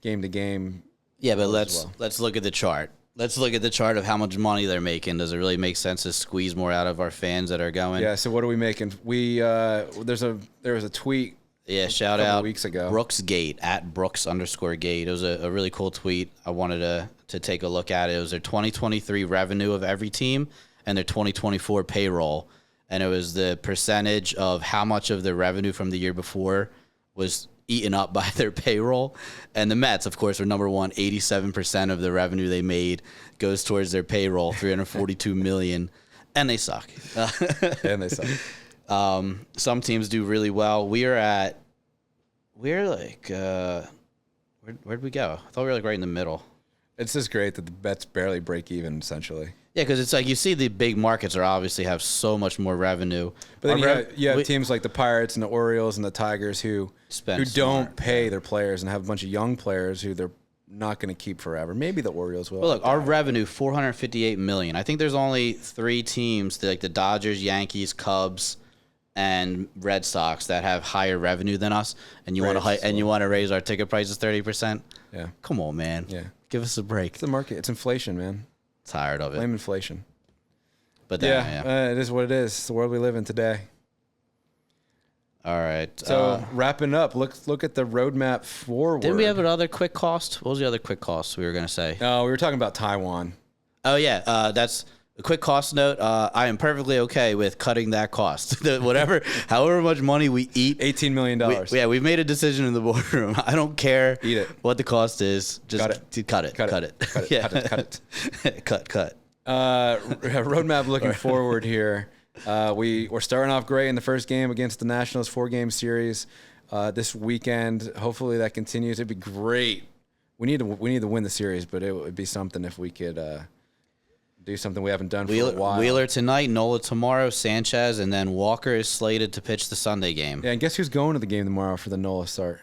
game to game. Yeah, but let's look at the chart. Let's look at the chart of how much money they're making. Does it really make sense to squeeze more out of our fans that are going? Yeah. So what are we making? There was a tweet. Yeah, shout out weeks ago. Brooksgate at Brooks_Gate. It was a really cool tweet. I wanted to take a look at it. It was their 2023 revenue of every team and their 2024 payroll. And it was the percentage of how much of the revenue from the year before was eaten up by their payroll. And the Mets, of course, were number one. 87% of the revenue they made goes towards their payroll, $342 million. And they suck. Some teams do really well. Where'd we go? I thought we were like right in the middle. It's just great that the bets barely break even, essentially. Yeah, because it's like you see the big markets are obviously have so much more revenue. But then you have teams like the Pirates and the Orioles and the Tigers who don't pay their players and have a bunch of young players who they're not going to keep forever. Maybe the Orioles will. Well, look, our revenue, $458 million. I think there's only 3 teams, like the Dodgers, Yankees, Cubs, and Red Sox that have higher revenue than us, and you want to raise our ticket prices 30%. Yeah, come on, man. Yeah, give us a break. It's the market. It's inflation, man. Tired of it. Blame inflation. But then, it is what it is. It's the world we live in today. All right. So wrapping up, look at the roadmap forward. Didn't we have another quick cost? What was the other quick cost we were going to say? No, we were talking about Taiwan. Oh yeah, that's. A quick cost note, I am perfectly okay with cutting that cost. However much money we eat. $18 million. We've made a decision in the boardroom. I don't care Eat it. what the cost is. Just cut it. Cut. Roadmap looking forward here. We're starting off great in the first game against the Nationals 4-game series this weekend. Hopefully that continues. It'd be great. We need to win the series, but it would be something if we could do something we haven't done for a while. Wheeler tonight, Nola tomorrow, Sanchez, and then Walker is slated to pitch the Sunday game. Yeah, and guess who's going to the game tomorrow for the Nola start?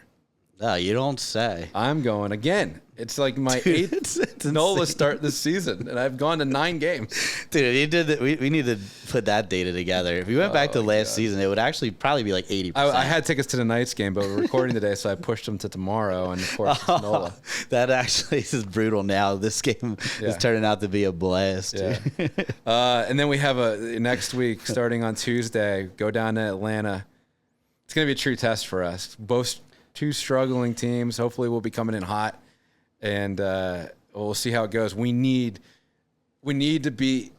No, you don't say. I'm going again. It's like my eighth NOLA start this season, and I've gone to 9 games. Dude, we need to put that data together. If we went back to last season, it would actually probably be like 80%. I had tickets to the Knights game, but we're recording today, so I pushed them to tomorrow, and of course it's NOLA. That actually is brutal now. This game is turning out to be a blast. Yeah. And then we have next week, starting on Tuesday, go down to Atlanta. It's going to be a true test for us. Both 2 struggling teams. Hopefully we'll be coming in hot. And we'll see how it goes. We need to beat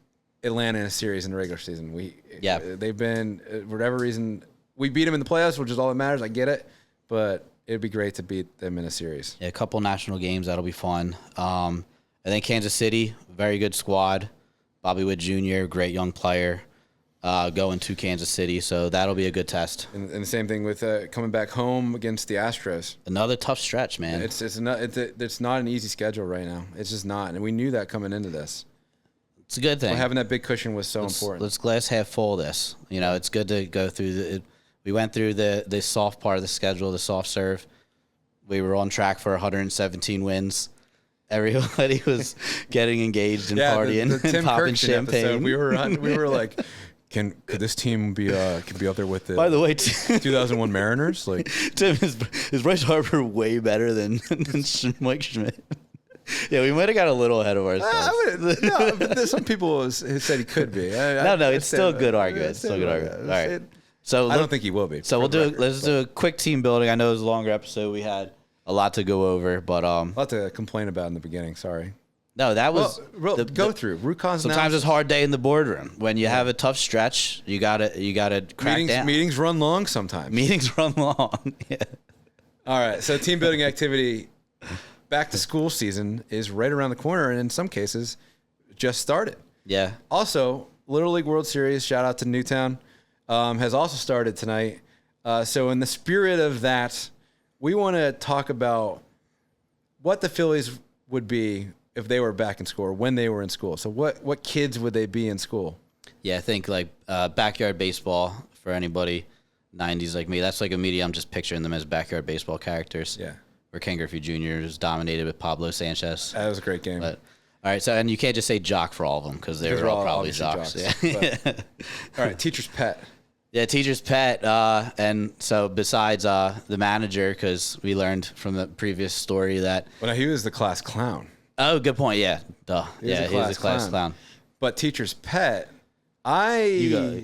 Atlanta in a series in the regular season. They've been, for whatever reason, we beat them in the playoffs, which is all that matters. I get it, but it'd be great to beat them in a series. Yeah, a couple national games, that'll be fun. And then Kansas City, very good squad. Bobby Witt Jr., great young player, going to Kansas City, so that'll be a good test. And the same thing with coming back home against the Astros. Another tough stretch, man. It's not an easy schedule right now. It's just not, and we knew that coming into this. It's a good thing. Well, having that big cushion was so important. Let's glass half full this. It's good to go through we went through the soft part of the schedule, the soft serve. We were on track for 117 wins. Everybody was getting engaged and partying and popping champagne. Episode, we were like, could this team be up there with the? By the way, 2001 Mariners? Like, Tim, is Bryce Harper way better than Mike Schmidt? Yeah, we might have got a little ahead of ourselves. No, but some people said he could be. It's still a good argument. It's still a good argument. All right. So I don't think he will be. So let's do a quick team building. I know it was a longer episode. We had a lot to go over, but a lot to complain about in the beginning. Sorry. No, that was go through root cause. Sometimes it's a hard day in the boardroom when you have a tough stretch. You gotta crack down. Meetings run long sometimes. Meetings run long. Yeah. All right. So team building activity. Back to school season is right around the corner, and in some cases, just started. Yeah. Also, Little League World Series. Shout out to Newtown. Has also started tonight. So in the spirit of that, we want to talk about what the Phillies would be if they were back in school, or when they were in school. So what kids would they be in school? Yeah, I think like backyard baseball for anybody 90s like me. That's like immediate. I'm just picturing them as backyard baseball characters. Yeah. Where Ken Griffey Jr. is dominated with Pablo Sanchez. That was a great game. But, all right, so and you can't just say jock for all of them because they were all probably jocks. Yeah. All right, teacher's pet. Yeah, teacher's pet. And so besides the manager, because we learned from the previous story that... Well, he was the class clown. Oh, good point. Yeah. Duh. He was a class clown. But teacher's pet, I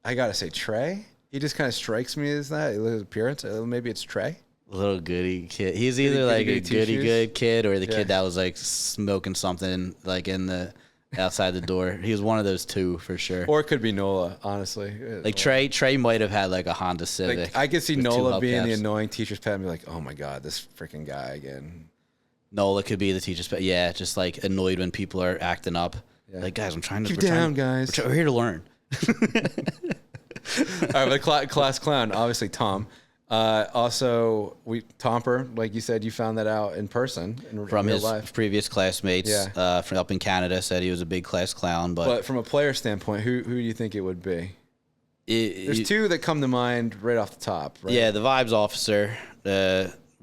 got to say Trey. He just kind of strikes me as that. His appearance. Maybe it's Trey. Little goody kid. He's either like a goody good kid or the kid that was like smoking something like in the outside the door. He was one of those two for sure. Or it could be Nola, honestly. Like Trey might have had like a Honda Civic. Like, I could see Nola being the annoying teacher's pet and be like, oh my God, this freaking guy again. Nola could be the teacher's pet. Yeah, just like annoyed when people are acting up. Yeah. Like, guys, I'm trying to... Keep down, guys. We're here to learn. All right, the class clown, obviously Tom. Also, Tomper, like you said, you found that out in person from real his life. Previous classmates from up in Canada said he was a big class clown. But from a player standpoint, who do you think it would be? There's two that come to mind right off the top. Right? Yeah, the vibes officer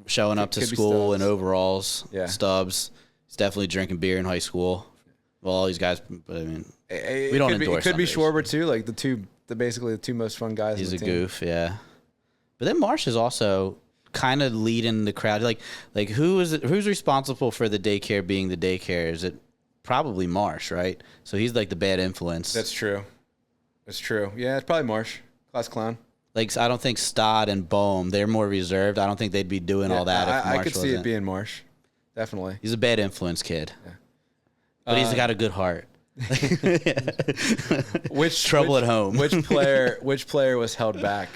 showing up to school in overalls. Yeah. Stubbs. He's definitely drinking beer in high school. Well, all these guys, but I mean, we don't endorse. It could be Schwarber too, like basically the two most fun guys. He's on the a team. goof, yeah. But then Marsh is also kind of leading the crowd. Like who's responsible for the daycare being the daycare? Is it probably Marsh, right? So he's like the bad influence. That's true. Yeah, it's probably Marsh, class clown. Like I don't think Stodd and Bohm, they're more reserved. I don't think they'd be doing all that if Marsh I could see it being Marsh. Definitely. He's a bad influence kid. Yeah. But he's got a good heart. Trouble at home. Which player was held back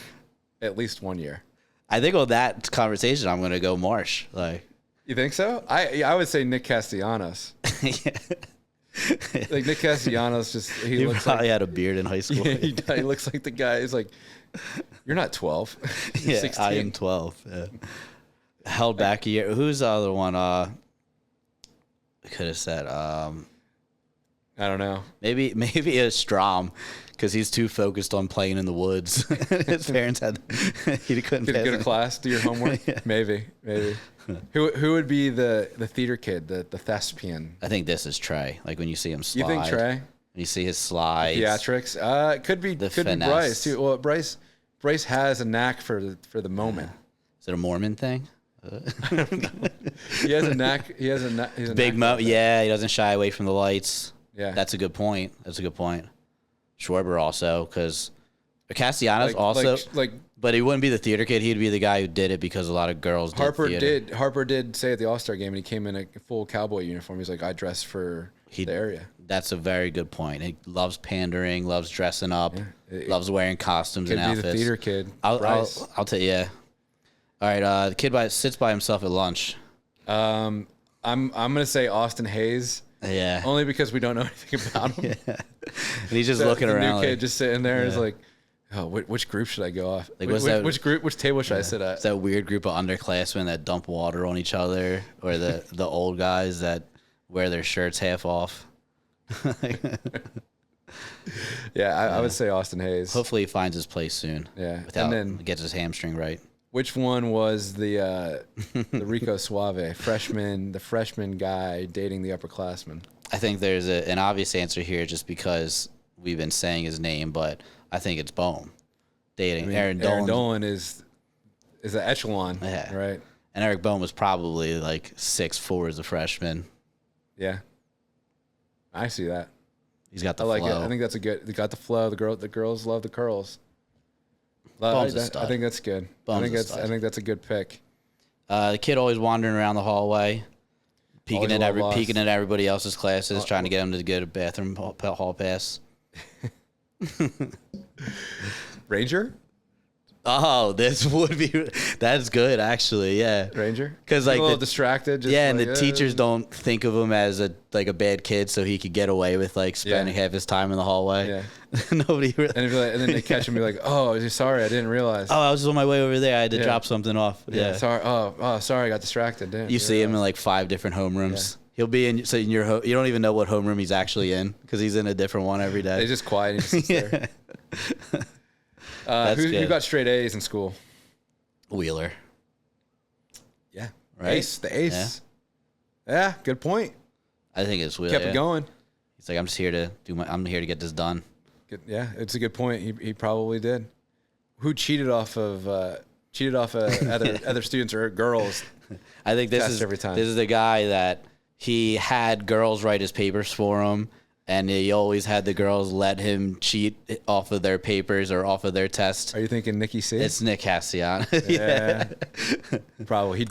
at least 1 year? I think on that conversation, I'm going to go Marsh. Like, you think so? I would say Nick Castellanos. Like Nick Castellanos, he looks probably had a beard in high school. Yeah, he looks like the guy. He's like, you're not 12. You're yeah, 16. I am 12. Yeah. Held back a year. Who's the other one? Could have said. I don't know. Maybe a Strom, because he's too focused on playing in the woods. His parents he couldn't Go to class, do your homework. Yeah. Maybe. Who would be the theater kid, the thespian? I think this is Trey. Like when you see him slide. You think Trey? When you see his slides. Theatrics. It could be Bryce too. Well, Bryce has a knack for the moment. Is it a Mormon thing? He has a knack. He's a big moment. Yeah, he doesn't shy away from the lights. Yeah, that's a good point. Schwarber also, because Castellanos also, but he wouldn't be the theater kid. He'd be the guy who did it because a lot of girls. Harper did say at the All-Star game, and he came in a full cowboy uniform. He's like, I dress for the area. That's a very good point. He loves pandering, loves dressing up, loves wearing costumes and outfits. Could be the theater kid. I'll tell you. Yeah. All right. The kid sits by himself at lunch. I'm gonna say Austin Hayes. Yeah. Only because we don't know anything about him. Yeah. And he's just looking around. The new kid just sitting there is like, oh, which group should I go off? Like, which table should I sit at? It's that weird group of underclassmen that dump water on each other, or the old guys that wear their shirts half off. I would say Austin Hayes. Hopefully he finds his place soon. Yeah. And then gets his hamstring right. Which one was the Rico Suave the freshman guy dating the upperclassman? I think there's an obvious answer here just because we've been saying his name, but I think it's Bohm dating Aaron Dolan. Aaron Dolan is an echelon, right? And Eric Bohm was probably like 6'4" as a freshman. Yeah, I see that. He's got the flow. I like it. I think that's they got the flow. The girls love the curls. I think that's good. I think that's a good pick. The kid always wandering around the hallway, peeking at everybody else's classes, trying to get them to get a bathroom hall pass. Ranger? Oh, that's good actually. Yeah, Ranger. Because like a little distracted. And the teachers don't think of him as a bad kid, so he could get away with like spending half his time in the hallway. Yeah. Nobody. Really... And then they catch him and be like, "Oh, sorry, I didn't realize." Oh, I was on my way over there. I had to drop something off. Yeah. Sorry. Oh, sorry, I got distracted. You see him in like 5 different homerooms. Yeah. He'll be in your you don't even know what homeroom he's actually in because he's in a different one every day. He's just quiet. And he sits there. Who got straight A's in school? Wheeler. Yeah. Right? The ace. Yeah, good point. I think it's Wheeler. Kept it going. He's like, I'm just here to get this done. Yeah, it's a good point. He probably did. Who cheated off of other students or girls? I think this is the guy that he had girls write his papers for him. And he always had the girls let him cheat off of their papers or off of their tests. Are you thinking Nicky C? It's Nick Castellanos. Yeah. He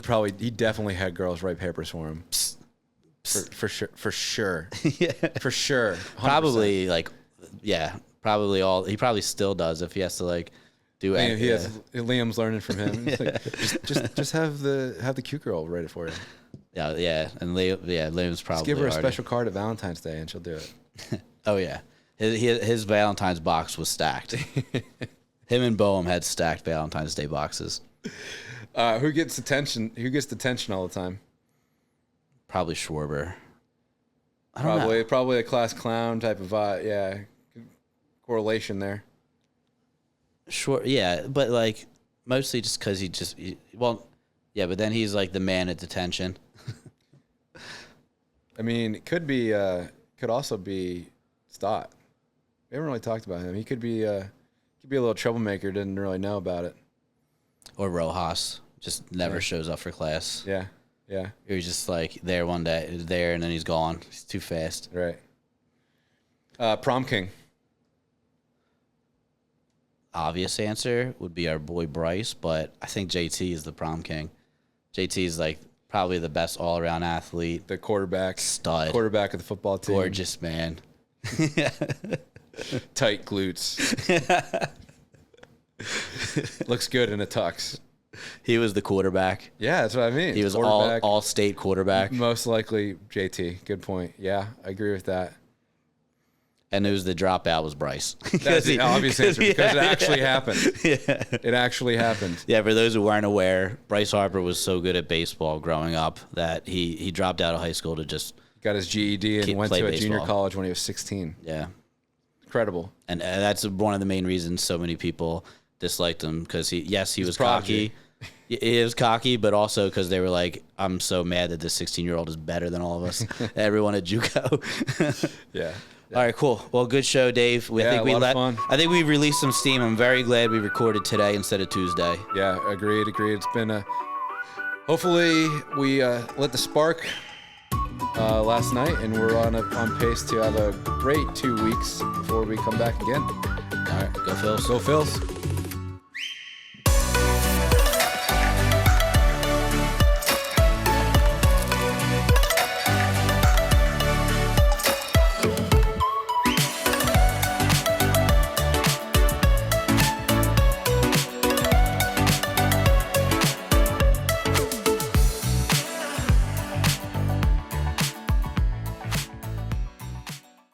definitely had girls write papers for him. For sure. Yeah. For sure. 100%. Probably he probably still does if he has to like do anything. Liam's learning from him. Like, just have the cute girl write it for you. Yeah. And Liam's probably just give her a special card at Valentine's Day and she'll do it. Oh yeah, his Valentine's box was stacked. Him and Boehm had stacked Valentine's Day boxes. Who gets attention? Who gets detention all the time? Probably Schwarber. Probably a class clown type of correlation there. Sure, yeah, but like mostly just because but then he's like the man at detention. I mean, it could also be Stott. We haven't really talked about him. He could be a little troublemaker. Didn't really know about it. Or Rojas just never shows up for class. Yeah. He was just like there one day, and then he's gone. He's too fast. Right. Prom king. Obvious answer would be our boy Bryce, but I think JT is the prom king. JT is like probably the best all-around athlete. The quarterback. Stud. Quarterback of the football team. Gorgeous man. Tight glutes. Looks good in a tux. He was the quarterback. Yeah, that's what I mean. He was all-state quarterback. Most likely JT. Good point. Yeah, I agree with that. And it was the dropout was Bryce. That's the obvious answer because it actually happened. Yeah. It actually happened. Yeah, for those who weren't aware, Bryce Harper was so good at baseball growing up that he dropped out of high school to just got his GED and went to a baseball. junior college when he was 16. Yeah. Incredible. And that's one of the main reasons so many people disliked him, because he was prodigy. cocky. He is cocky, but also because they were like, I'm so mad that this 16-year-old is better than all of us. Everyone at JUCO. Yeah. All right, cool. Well, good show, Dave. A lot of fun. I think we released some steam. I'm very glad we recorded today instead of Tuesday. Yeah, agreed. It's been hopefully we lit the spark last night, and we're on pace to have a great 2 weeks before we come back again. All right, go Phils. Go Phils.